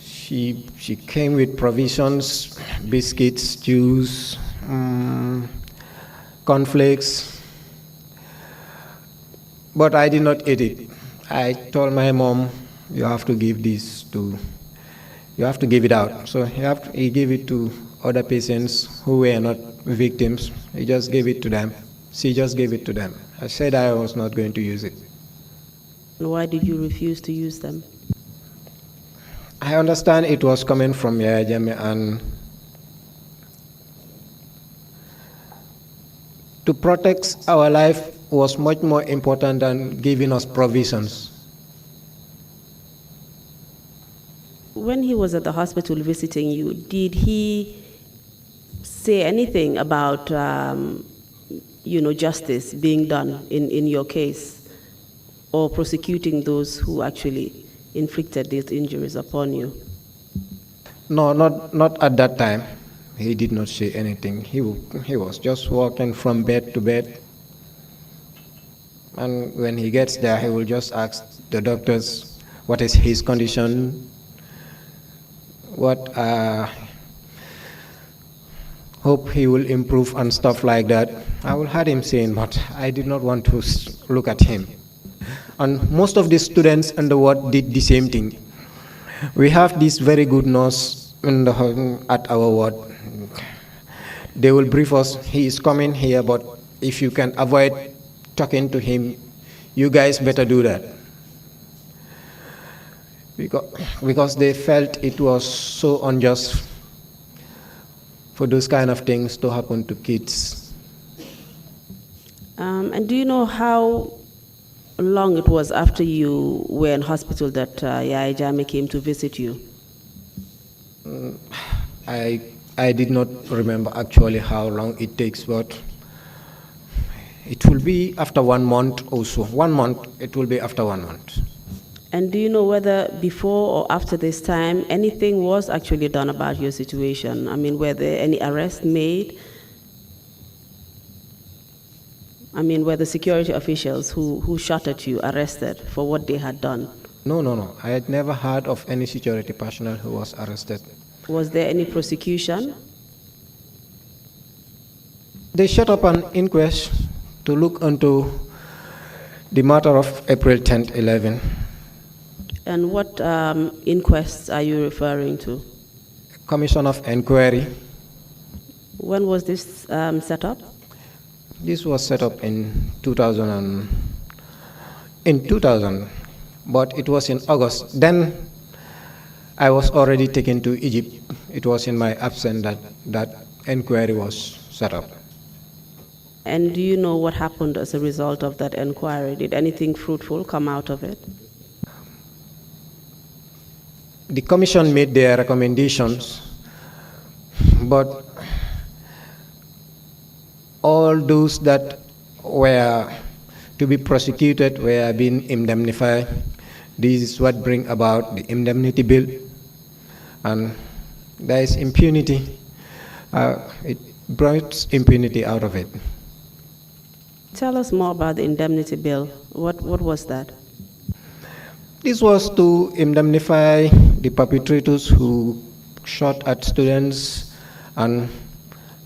She came with provisions, biscuits, juice, cornflakes, but I did not eat it. I told my mom, you have to give it out. So he gave it to other patients who were not victims. He just gave it to them. She just gave it to them. I said I was not going to use it. And why did you refuse to use them? I understand it was coming from Yaya Jami, and to protect our life was much more important than giving us provisions. When he was at the hospital visiting you, did he say anything about justice being done in your case, or prosecuting those who actually inflicted these injuries upon you? No, not at that time. He did not say anything. He was just walking from bed to bed. And when he gets there, he will just ask the doctors what is his condition, what hope he will improve and stuff like that. I will have him saying, but I did not want to look at him. And most of the students in the ward did the same thing. We have this very good nurse at our ward. They will brief us, he is coming here, but if you can avoid talking to him, you guys better do that. Because they felt it was so unjust for those kind of things to happen to kids. And do you know how long it was after you were in hospital that Yaya Jami came to visit you? I did not remember actually how long it takes, but it will be after 1 month or so. 1 month, it will be after 1 month. And do you know whether before or after this time anything was actually done about your situation? I mean, were there any arrests made? I mean, were the security officials who shot at you arrested for what they had done? No. I had never heard of any security personnel who was arrested. Was there any prosecution? They set up an inquest to look into the matter of April 10th, 11. And what inquests are you referring to? Commission of Inquiry. When was this set up? This was set up in 2000, but it was in August. Then I was already taken to Egypt. It was in my absence that inquiry was set up. And do you know what happened as a result of that inquiry? Did anything fruitful come out of it? The commission made their recommendations, but all those that were to be prosecuted were being indemnified. This is what brings about the indemnity bill, and there is impunity. It brought impunity out of it. Tell us more about the indemnity bill. What was that? This was to indemnify the perpetrators who shot at students and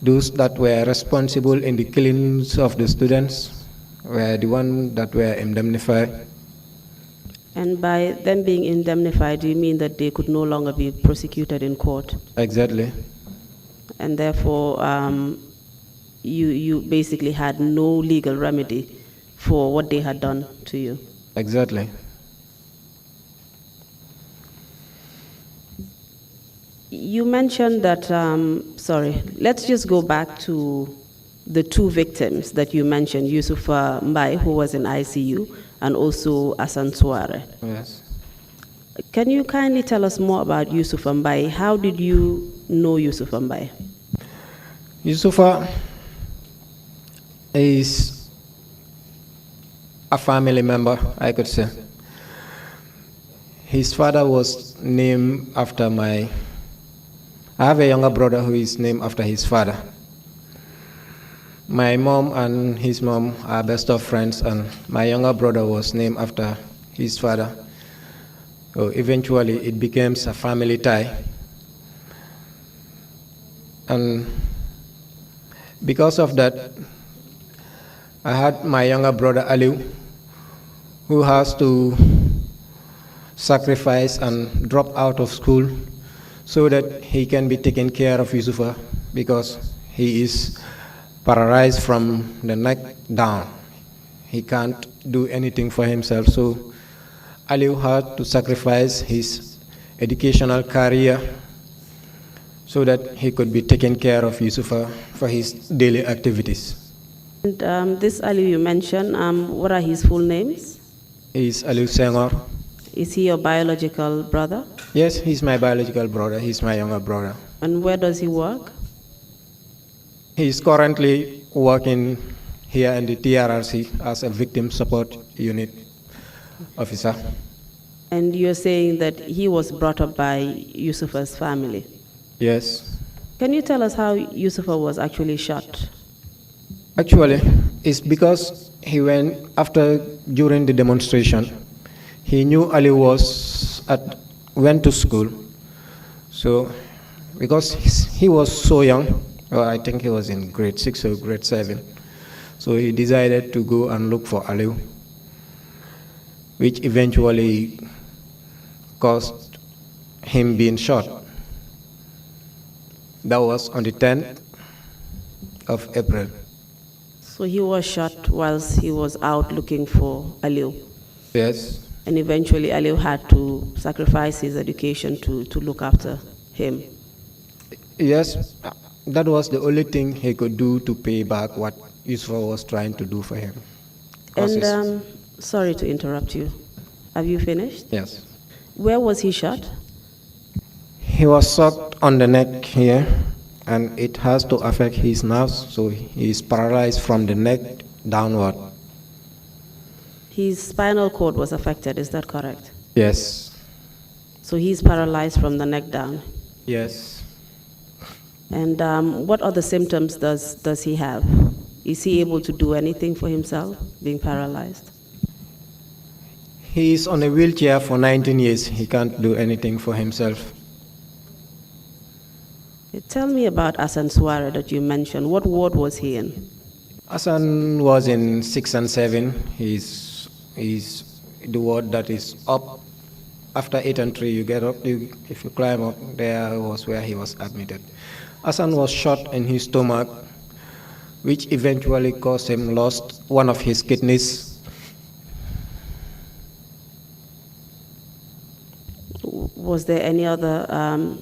those that were responsible in the killings of the students were the ones that were indemnified. And by them being indemnified, do you mean that they could no longer be prosecuted in court? Exactly. And therefore, you basically had no legal remedy for what they had done to you? Exactly. You mentioned that, let's just go back to the two victims that you mentioned, Yusufa Mbai, who was in ICU, and also Asan Suare. Yes. Can you kindly tell us more about Yusufa Mbai? How did you know Yusufa Mbai? Yusufa is a family member, I could say. His father was named after I have a younger brother who is named after his father. My mom and his mom are best of friends, and my younger brother was named after his father. So eventually it became a family tie. And because of that, I had my younger brother Aliu, who has to sacrifice and drop out of school so that he can be taken care of Yusufa, because he is paralyzed from the neck down. He can't do anything for himself. So Aliu had to sacrifice his educational career so that he could be taken care of Yusufa for his daily activities. And this Aliu you mentioned, what are his full names? He is Sainey Senghore. Is he your biological brother? Yes, he's my biological brother. He's my younger brother. And where does he work? He's currently working here in the TRRC as a victim support unit officer. And you're saying that he was brought up by Yusufa's family? Yes. Can you tell us how Yusufa was actually shot? Actually, it's because he during the demonstration, he knew Ali went to school. So, because he was so young, I think he was in grade 6 or grade 7, so he decided to go and look for Ali, which eventually caused him being shot. That was on the 10th of April. So he was shot whilst he was out looking for Aliu? Yes. And eventually Aliu had to sacrifice his education to look after him? Yes, that was the only thing he could do to pay back what Yusufa was trying to do for him. And sorry to interrupt you. Have you finished? Yes. Where was he shot? He was shot on the neck here, and it has to affect his nerves, so he is paralyzed from the neck downward. His spinal cord was affected, is that correct? Yes. So he's paralyzed from the neck down? Yes. And what other symptoms does he have? Is he able to do anything for himself, being paralyzed? He is on a wheelchair for 19 years. He can't do anything for himself. Tell me about Asan Suare that you mentioned. What ward was he in? Asan was in 6 and 7. He's the ward that is up after 8 and 3, you get up, if you climb up, there was where he was admitted. Hassan was shot in his stomach, which eventually caused him lost one of his kidneys. Was there any other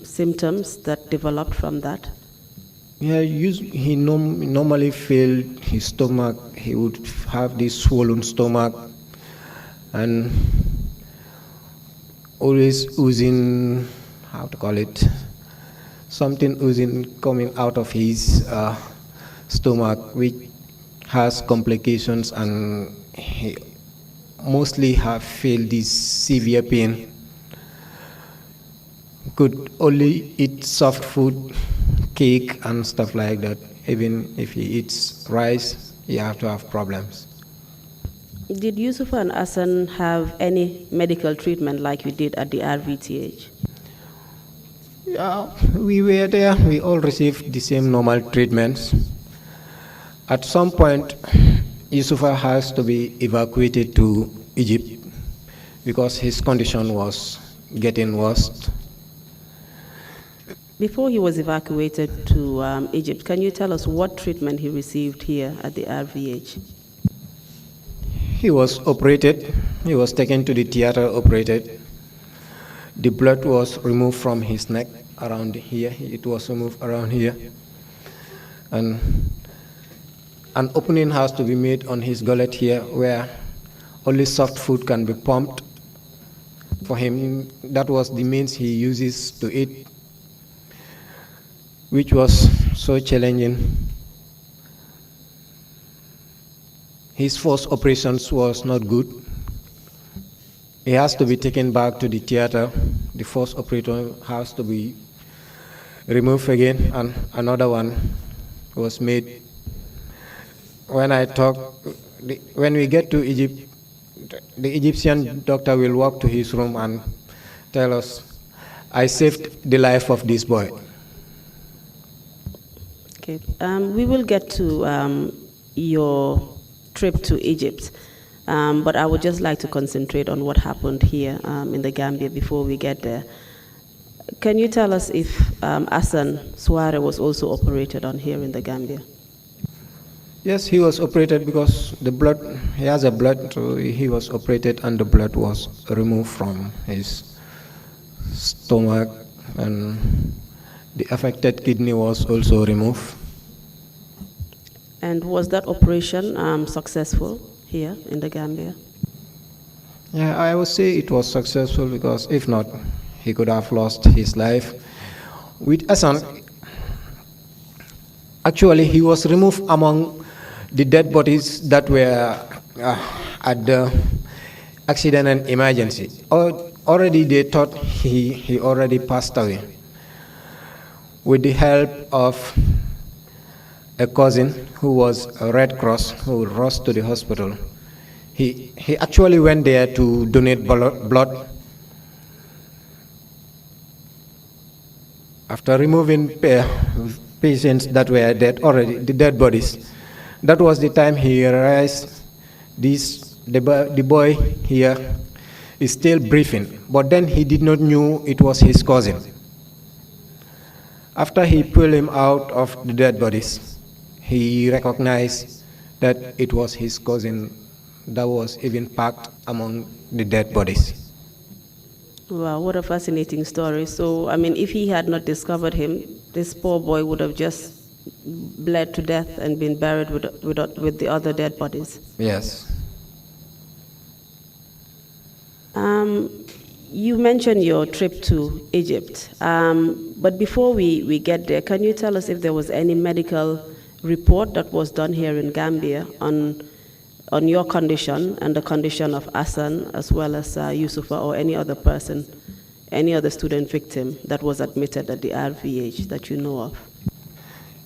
symptoms that developed from that? Yeah, he normally felt his stomach. He would have this swollen stomach and always oozing, how to call it, something oozing coming out of his stomach, which has complications, and he mostly have felt this severe pain. Could only eat soft food, cake and stuff like that. Even if he eats rice, he have to have problems. Did Yusuf and Hassan have any medical treatment like you did at the RVTH? Yeah, we were there. We all received the same normal treatments. At some point, Yusufa has to be evacuated to Egypt because his condition was getting worse. Before he was evacuated to Egypt, can you tell us what treatment he received here at the RVH? He was operated. He was taken to the theater, operated. The blood was removed from his neck around here. It was removed around here. And an opening has to be made on his gullet here where only soft food can be pumped. For him, that was the means he uses to eat, which was so challenging. His first operations was not good. He has to be taken back to the theater. The first operator has to be removed again, and another one was made. When we get to Egypt, the Egyptian doctor will walk to his room and tell us, "I saved the life of this boy." Okay, we will get to your trip to Egypt, but I would just like to concentrate on what happened here in the Gambia before we get there. Can you tell us if Hassan Suare was also operated on here in the Gambia? Yes, he was operated because the blood, he has a blood, so he was operated and the blood was removed from his stomach, and the affected kidney was also removed. And was that operation successful here in the Gambia? Yeah, I would say it was successful because if not, he could have lost his life. With Hassan, actually he was removed among the dead bodies that were at the accident and emergency. Already they thought he already passed away. With the help of a cousin who was a Red Cross who rushed to the hospital, he actually went there to donate blood. After removing patients that were dead already, the dead bodies, that was the time he realized the boy here is still breathing, but then he did not know it was his cousin. After he pulled him out of the dead bodies, he recognized that it was his cousin that was even packed among the dead bodies. Wow, what a fascinating story. So, I mean, if he had not discovered him, this poor boy would have just bled to death and been buried with the other dead bodies. Yes. You mentioned your trip to Egypt, but before we get there, can you tell us if there was any medical report that was done here in Gambia on your condition and the condition of Hassan, as well as Yusufa or any other person, any other student victim that was admitted at the RVH that you know of?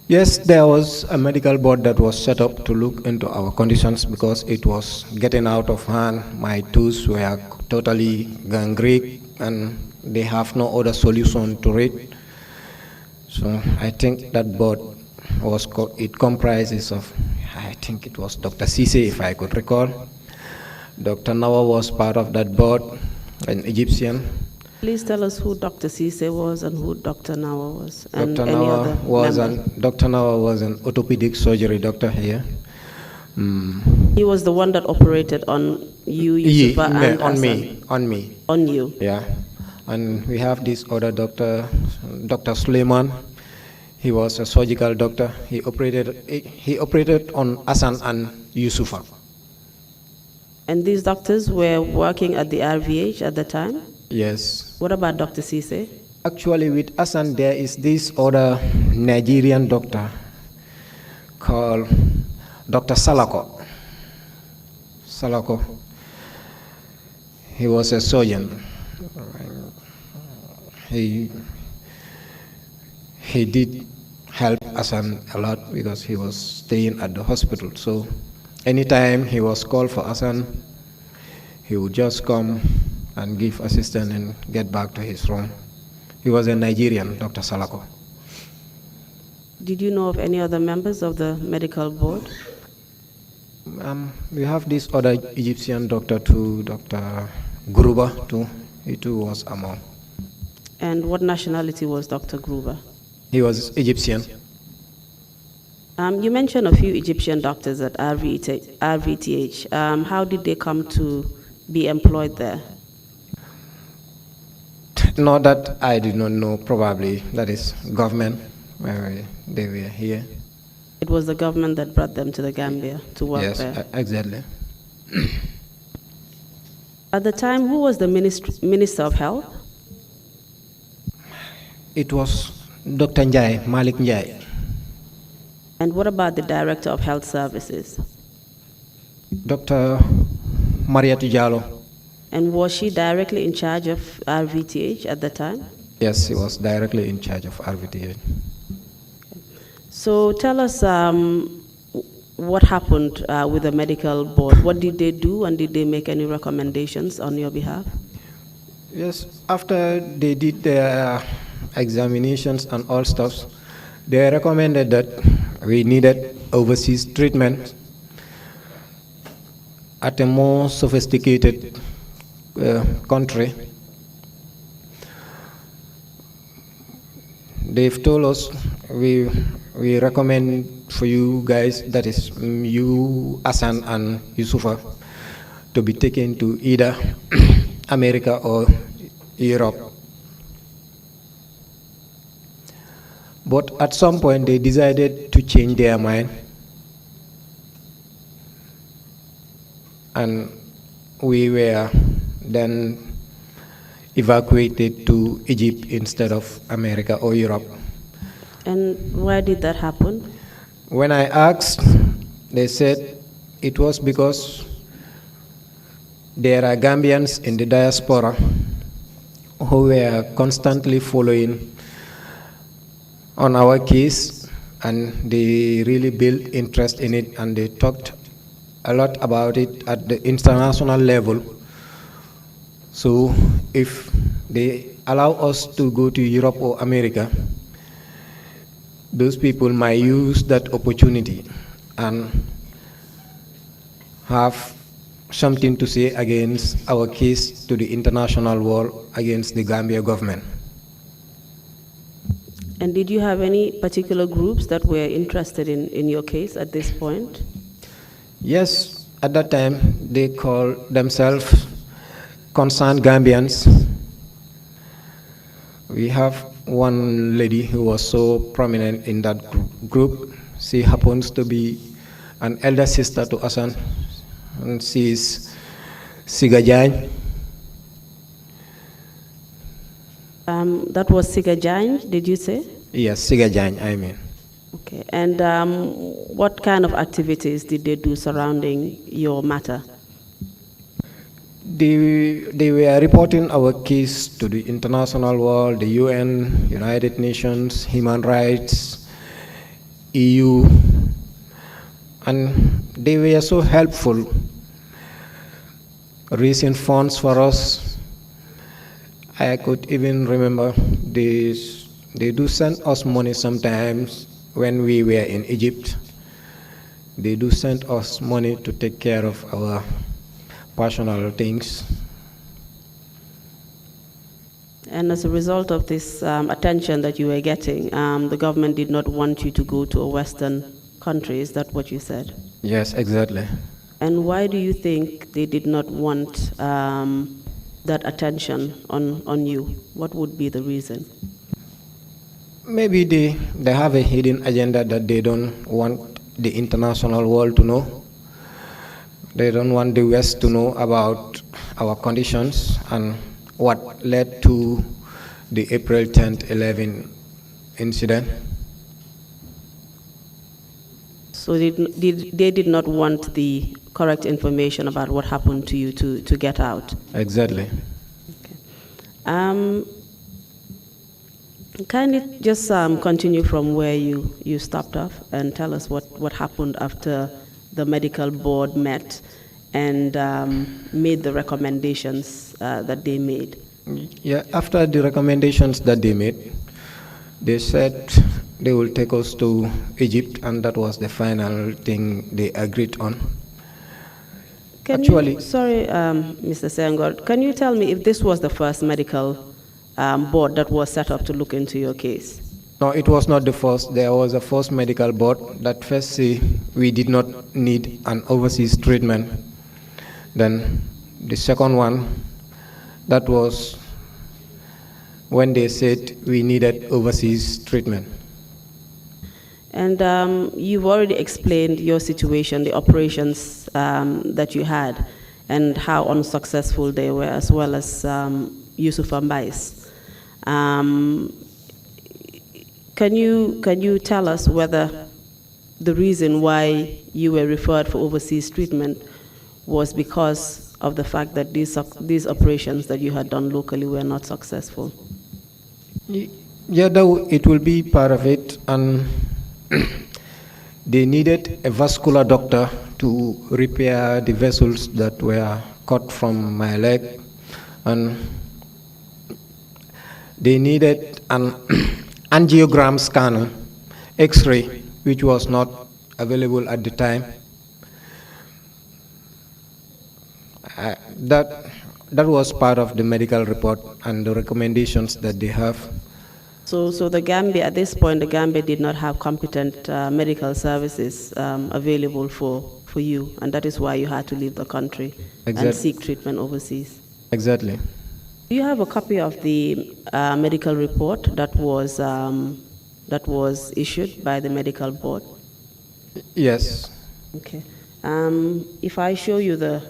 Yes, there was a medical board that was set up to look into our conditions because it was getting out of hand. My toes were totally gangrene and they have no other solution to it. So I think that board it comprises of, I think it was Dr. Cisse, if I could recall. Dr. Nawa was part of that board. an Egyptian. Please tell us who Dr. Cisse was and who Dr. Nawa was, and Dr. any other member. Dr. Nawa was an orthopedic surgery doctor here. He was the one that operated on you, Yusufa, and on Hassan. me. On you. Yeah. And we have this other doctor, Dr. Suleiman. He was a surgical doctor. He operated on Hassan and Yusufa. And these doctors were working at the RVH at the time? Yes. What about Dr. Cisse? Actually, with Hassan, there is this other Nigerian doctor called Dr. Salako. He was a surgeon. He did help Hassan a lot because he was staying at the hospital. So anytime he was called for Hassan, he would just come and give assistance and get back to his room. He was a Nigerian, Dr. Salako. Did you know of any other members of the medical board? We have this other Egyptian doctor too, Dr. Gruber too. He too was among. And what nationality was Dr. Gruber? He was Egyptian. You mentioned a few Egyptian doctors at RVTH. How did they come to be employed there? Not that I did not know, probably that is government, where they were here. It was the government that brought them to the Gambia to work there? Yes, exactly. At the time, who was the Minister of Health? It was Dr. Njai, Malik Njai. And what about the Director of Health Services? Dr. Mariatu Jallo. And was she directly in charge of RVTH at the time? Yes, he was directly in charge of RVTH. So tell us what happened with the medical board. What did they do, and did they make any recommendations on your behalf? Yes, after they did their examinations and all stuff, they recommended that we needed overseas treatment at a more sophisticated country. They've told us we recommend for you guys, that is you, Hassan and Yusufa, to be taken to either America or Europe. But at some point they decided to change their mind, and we were then evacuated to Egypt instead of America or Europe. And why did that happen? When I asked, they said it was because there are Gambians in the diaspora who were constantly following on our case, and they really built interest in it, and they talked a lot about it at the international level. So if they allow us to go to Europe or America, those people might use that opportunity and have something to say against our case to the international world against the Gambia government. And did you have any particular groups that were interested in your case at this point? Yes, at that time they called themselves Concerned Gambians. We have one lady who was so prominent in that group. She happens to be an elder sister to Hassan, and she is Siga Jane. That was Siga Jane, did you say? Yes, Siga Jane, I mean. Okay, and what kind of activities did they do surrounding your matter? They were reporting our case to the international world, the UN, United Nations, Human Rights, EU, and they were so helpful, raising funds for us. I could even remember they do send us money sometimes when we were in Egypt. They do send us money to take care of our personal things. And as a result of this attention that you were getting, the government did not want you to go to a Western country. Is that what you said? Yes, exactly. And why do you think they did not want that attention on you? What would be the reason? Maybe they have a hidden agenda that they don't want the international world to know. They don't want the West to know about our conditions and what led to the April 10th, 11 incident. So they did not want the correct information about what happened to you to get out? Exactly. Okay. Can you just continue from where you stopped off and tell us what happened after the medical board met and made the recommendations that they made? Yeah, after the recommendations that they made, they said they will take us to Egypt, and that was the final thing they agreed on. Sorry, Mr. Senghore, can you tell me if this was the first medical board that was set up to look into your case? No, it was not the first. There was a first medical board that first said we did not need an overseas treatment. Then the second one, that was when they said we needed overseas treatment. And you've already explained your situation, the operations that you had, and how unsuccessful they were, as well as Yusuf Mbais. Can you tell us whether the reason why you were referred for overseas treatment was because of the fact that these operations that you had done locally were not successful? Yeah, it will be part of it, and they needed a vascular doctor to repair the vessels that were cut from my leg, and they needed an angiogram scanner, X-ray, which was not available at the time. That was part of the medical report and the recommendations that they have. So the Gambia, at this point, the Gambia did not have competent medical services available for you, and that is why you had to leave the country and seek treatment overseas. Exactly. Do you have a copy of the medical report that was issued by the medical board? Yes. Okay. If I show you the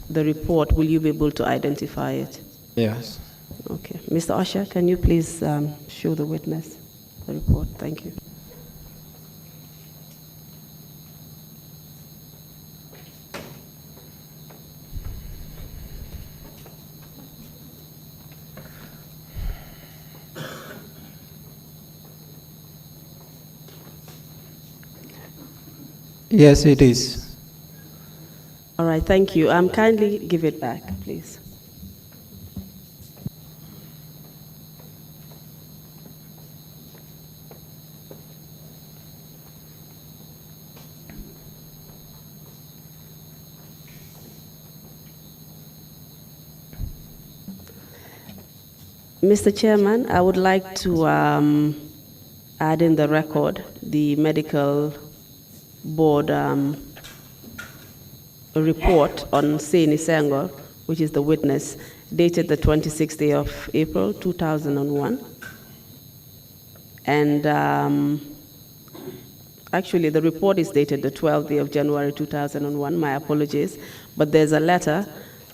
report, will you be able to identify it? Yes. Okay. Mr. Usher, can you please show the witness the report? Thank you. Yes, it is. All right, thank you. Kindly give it back, please. Mr. Chairman, I would like to add in the record the medical board report on Sainey Senghore, which is the witness, dated the 26th day of April 2001. And actually, the report is dated the 12th day of January 2001. My apologies. But there's a letter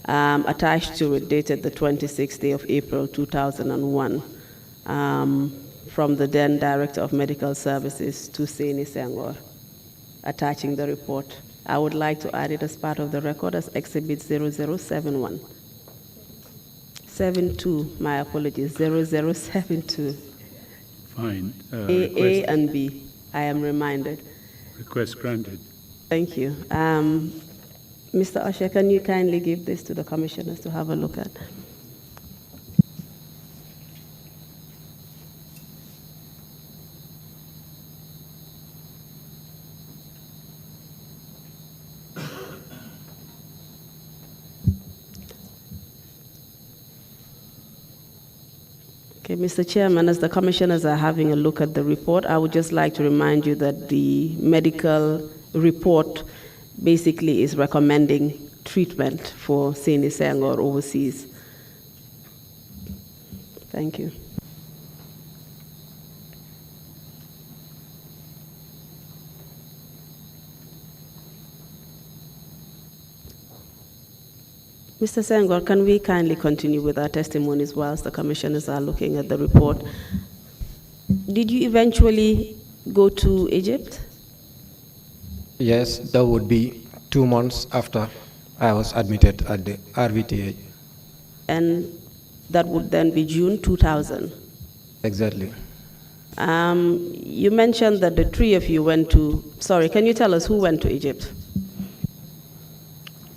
attached to it dated the 26th day of April 2001 from the then Director of Medical Services to Sainey Senghore, attaching the report. I would like to add it as part of the record as Exhibit 0071. 72, my apologies, 0072. Fine. A and B, I am reminded. Request granted. Thank you. Mr. Usher, can you kindly give this to the commissioners to have a look at? Okay, Mr. Chairman, as the commissioners are having a look at the report, I would just like to remind you that the medical report basically is recommending treatment for Sainey Senghore overseas. Thank you. Mr. Senghore, can we kindly continue with our testimonies whilst the commissioners are looking at the report? Did you eventually go to Egypt? Yes, that would be 2 months after I was admitted at the RVTH. And that would then be June 2000. Exactly. You mentioned that the three of you went to, sorry, can you tell us who went to Egypt?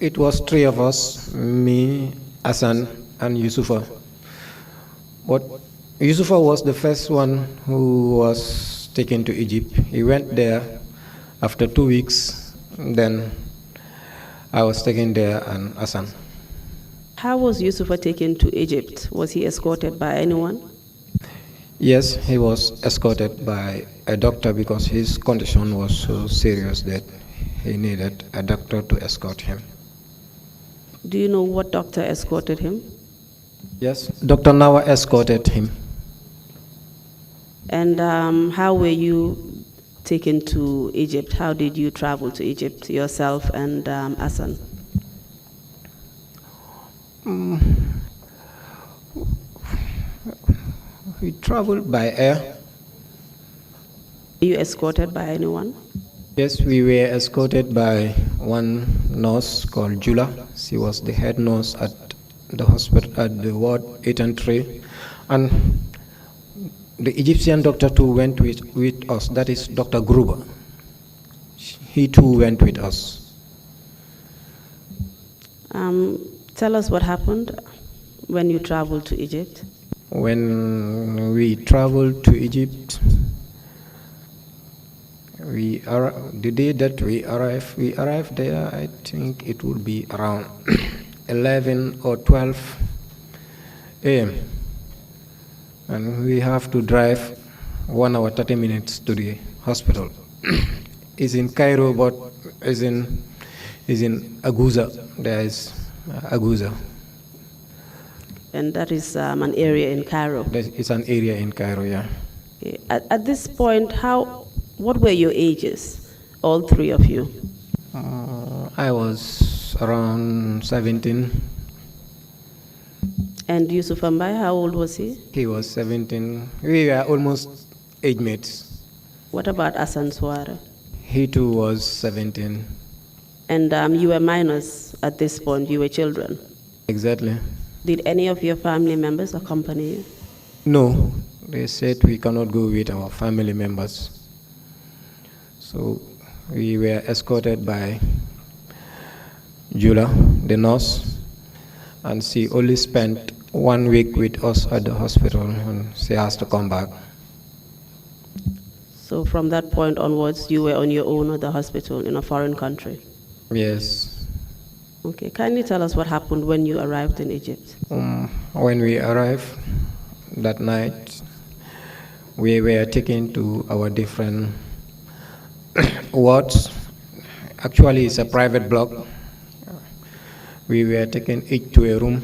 It was 3 of us, me, Hassan, and Yusufa. But Yusufa was the first one who was taken to Egypt. He went there after 2 weeks, then I was taken there and Hassan. How was Yusufa taken to Egypt? Was he escorted by anyone? Yes, he was escorted by a doctor because his condition was so serious that he needed a doctor to escort him. Do you know what doctor escorted him? Yes, Dr. Nawa escorted him. And how were you taken to Egypt? How did you travel to Egypt, yourself and Hassan? We traveled by air. Were you escorted by anyone? Yes, we were escorted by one nurse called Jula. She was the head nurse at the hospital at the ward 8 and 3. And the Egyptian doctor too went with us. That is Dr. Gruber. He too went with us. Tell us what happened when you traveled to Egypt. When we traveled to Egypt, the day that we arrived there, I think it would be around 11 or 12 a.m. And we have to drive 1 hour 30 minutes to the hospital. It's in Cairo, but it's in Aguza. There is Aguza. And that is an area in Cairo. It's an area in Cairo, yeah. Okay. At this point, what were your ages, all three of you? I was around 17. And Yusuf Ambai, how old was he? He was 17. We were almost age mates. What about Hassan Suara? He too was 17. And you were minors at this point, you were children? Exactly. Did any of your family members accompany you? No, they said we cannot go with our family members. So we were escorted by Jula, the nurse, and she only spent 1 week with us at the hospital and she has to come back. So from that point onwards, you were on your own at the hospital in a foreign country? Yes. Okay, kindly tell us what happened when you arrived in Egypt. When we arrived that night, we were taken to our different wards. Actually, it's a private block. We were taken each to a room.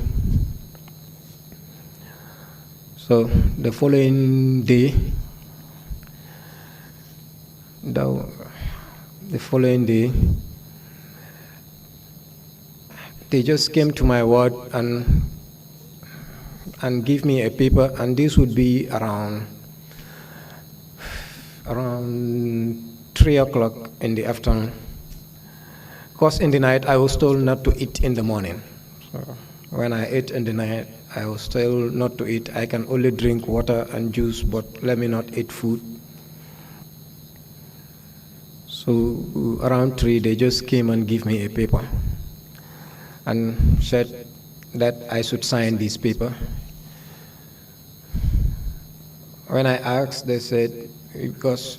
So the following day, they just came to my ward and give me a paper, and this would be around 3 o'clock in the afternoon. Because in the night I was told not to eat in the morning. So when I ate in the night, I was told not to eat. I can only drink water and juice, but let me not eat food. So around 3, they just came and gave me a paper and said that I should sign this paper. When I asked, they said, because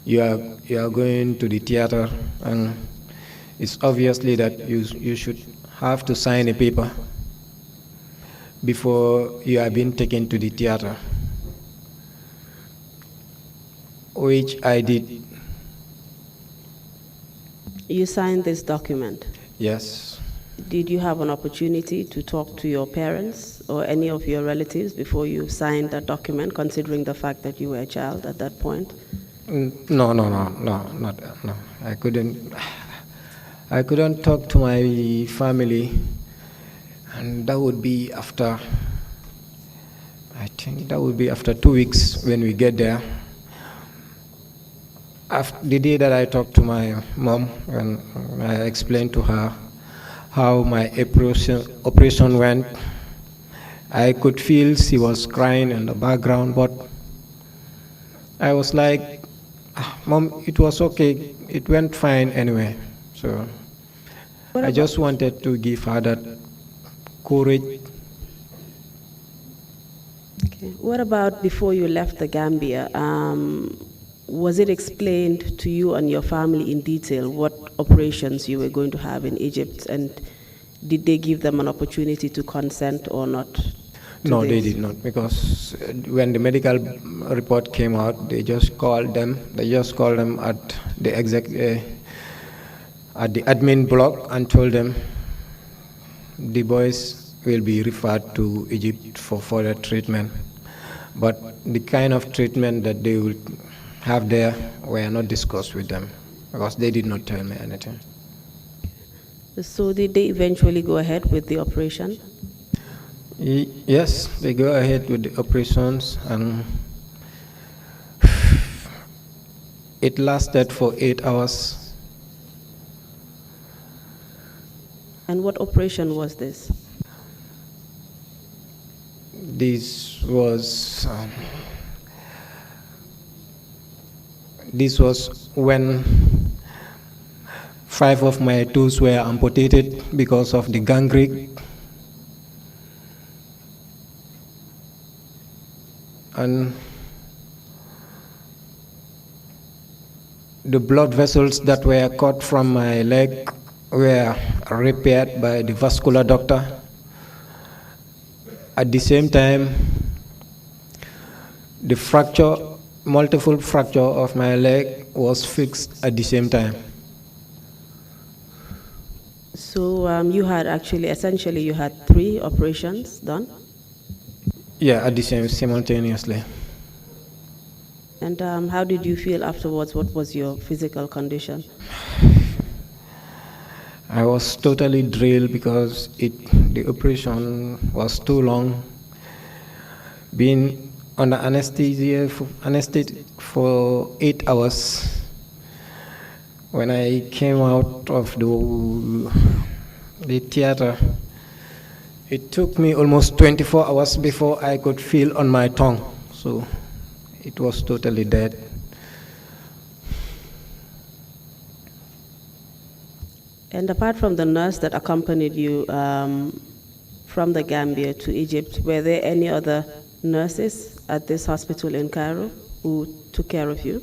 you are going to the theater, and it's obviously that you should have to sign a paper before you are being taken to the theater. which I did. You signed this document. Yes. Did you have an opportunity to talk to your parents or any of your relatives before you signed that document, considering the fact that you were a child at that point? No, no. I couldn't talk to my family, and that would be after, I think that would be after 2 weeks when we get there. After the day that I talked to my mom, and I explained to her how my operation went, I could feel she was crying in the background, but I was like, Mom, it was okay. It went fine anyway. So I just wanted to give her that courage. Okay. What about before you left the Gambia? Was it explained to you and your family in detail what operations you were going to have in Egypt, and did they give them an opportunity to consent or not? No, they did not, because when the medical report came out, they just called them. They just called them at the at the admin block and told them the boys will be referred to Egypt for further treatment. But the kind of treatment that they will have there were not discussed with them, because they did not tell me anything. So did they eventually go ahead with the operation? Yes, they go ahead with the operations, and it lasted for 8 hours. And what operation was this? This was when 5 of my toes were amputated because of the gangrene. And the blood vessels that were cut from my leg were repaired by the vascular doctor. At the same time, the multiple fracture of my leg was fixed at the same time. So you had essentially you had 3 operations done? Yeah, at the same simultaneously. And how did you feel afterwards? What was your physical condition? I was totally drilled because the operation was too long. Being under anesthesia for 8 hours. When I came out of the theater, it took me almost 24 hours before I could feel on my tongue. So it was totally dead. And apart from the nurse that accompanied you from the Gambia to Egypt, were there any other nurses at this hospital in Cairo who took care of you?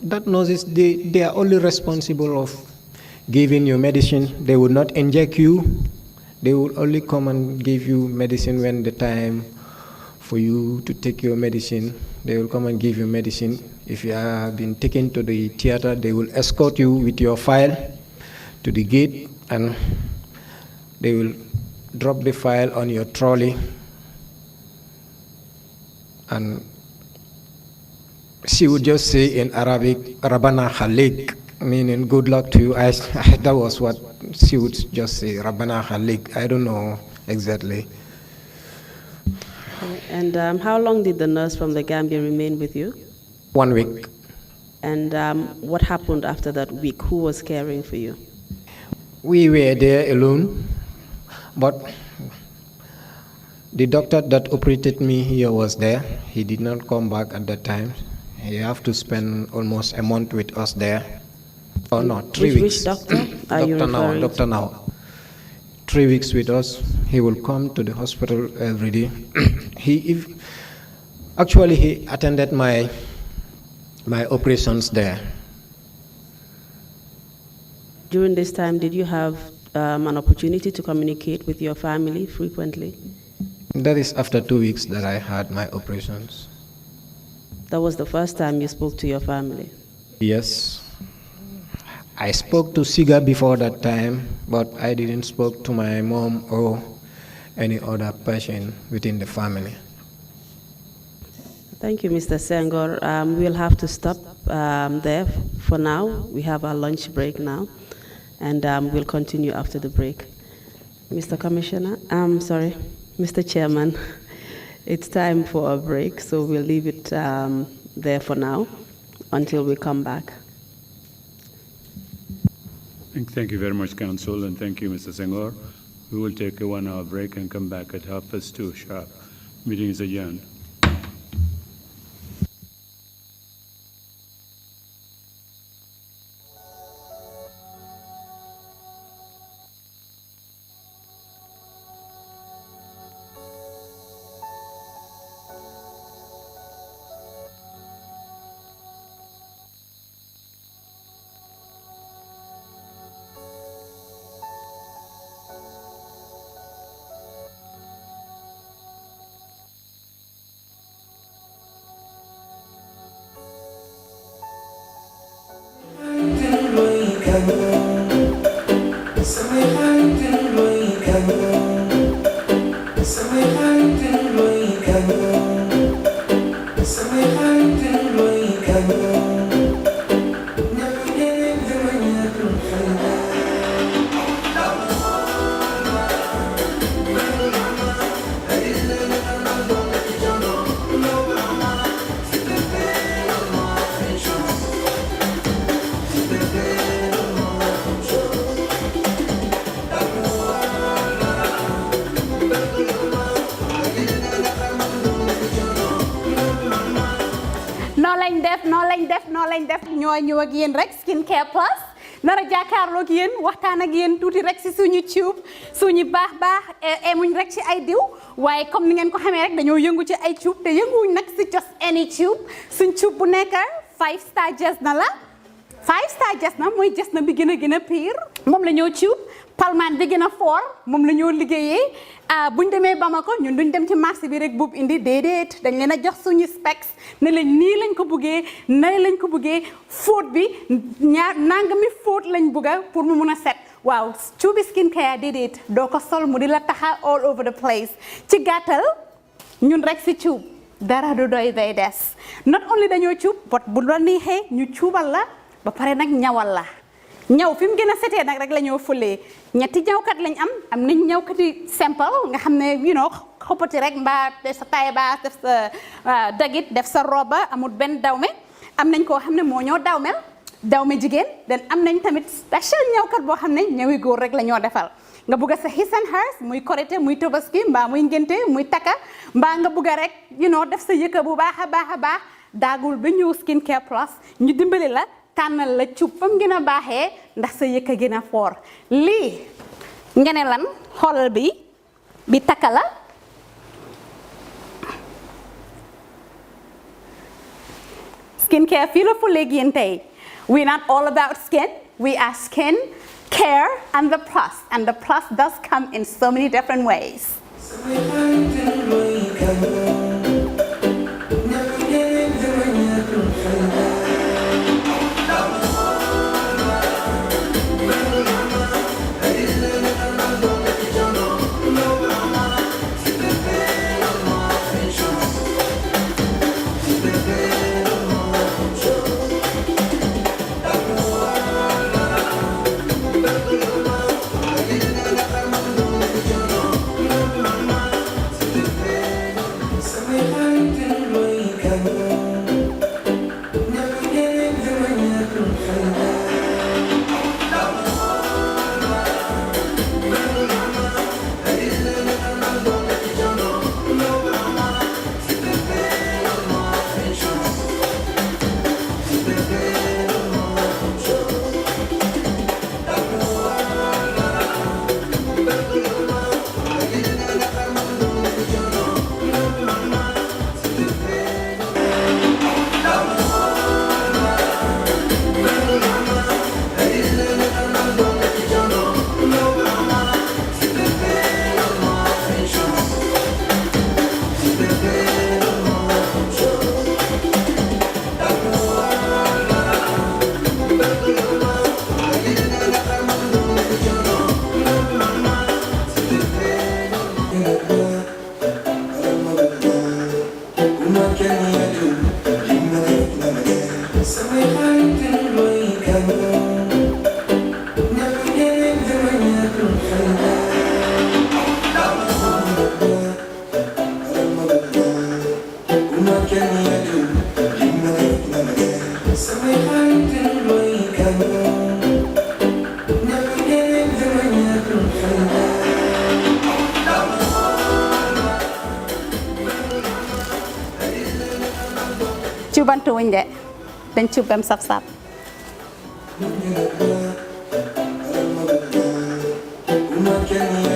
That nurses, they are only responsible of giving you medicine. They will not inject you. They will only come and give you medicine when the time for you to take your medicine. They will come and give you medicine. If you have been taken to the theater, they will escort you with your file to the gate, and they will drop the file on your trolley, and she would just say in Arabic, Rabbana khalik, meaning good luck to you. That was what she would just say, Rabbana khalik. I don't know exactly. And how long did the nurse from the Gambia remain with you? 1 week. And what happened after that week? Who was caring for you? We were there alone, but the doctor that operated me here was there. He did not come back at that time. He have to spend almost a month with us there. Oh no, 3 weeks. Which doctor are you referring to? Doctor now. 3 weeks with us. He will come to the hospital every day. He attended my operations there. During this time, did you have an opportunity to communicate with your family frequently? That is after 2 weeks that I had my operations. That was the first time you spoke to your family? Yes. I spoke to Siga before that time, but I didn't spoke to my mom or any other person within the family. Thank you, Mr. Senghore. We'll have to stop there for now. We have our lunch break now, and we'll continue after the break. Mr. Commissioner, sorry, Mr. Chairman, it's time for a break, so we'll leave it there for now until we come back. Thank you very much, Council, and thank you, Mr. Senghore. We will take a 1-hour break and come back at 2:30 sharp. Meeting is adjourned. ñoo ñëw ak yéen rek skincare plus nara jàkkaarloo ak yéen waxtaan ak yéen tuuti rek si suñu tube suñu baax emuñ rek ci ay diw waaye comme ni ngeen ko xamee rek dañoo yëngu ci ay tube te yënguwuñ nag si just any tube suñ tube bu nekk 5-star jesna la 5-star jesna mooy jesna bi gën a pire moom la ñoo tube palmaan bi gën a fort moom la ñoo liggéeyee buñ demee Bamako ñun duñ dem ci marché bi rek buub indi déedéet dañ leen a jox suñu specs ne leen nii lañ ko buggee nay lañ ko buggee fóot bi nangami fóot lañ bugga pour mu mun a set waaw cuubi skincare déedéet doo ko sol mu di la taxa all over the place ci gàttal ñun rek si cuub dara du doy day des not only dañoo cuub but bu la neexee ñu cuubal la ba pare nag ñawal la ñaw fi mu gën a setee nag rek la ñoo fulee ñetti ñawkat lañ am nañ ñawkati simple nga xam ne xoppati rek mbaa def sa taille basse def sa dagit def sa roba amul benn dawme am nañ koo xam ne moo ñoo dawme jigéen den am nañ tamit special ñawkat boo xam ne ñawi góor rek la ñoo defal nga bugg a sa his and hers muy korité muy tabaski mbaa muy ngénte muy takka mbaa nga bugg a rek def sa yëkka bu baax a baax daagul ba ñëw skincare plus ñu dimbali la tànnal la cuub fam gën a baaxee ndax sa yëkka gën a foor lii nga ne lan xoolal bi takka la skincare fii la fu léegi yéen tey we're not all about skin we are skin care and the plus does come in so many different ways Cubantu wuñ de dañ cub bam saf-saf Uma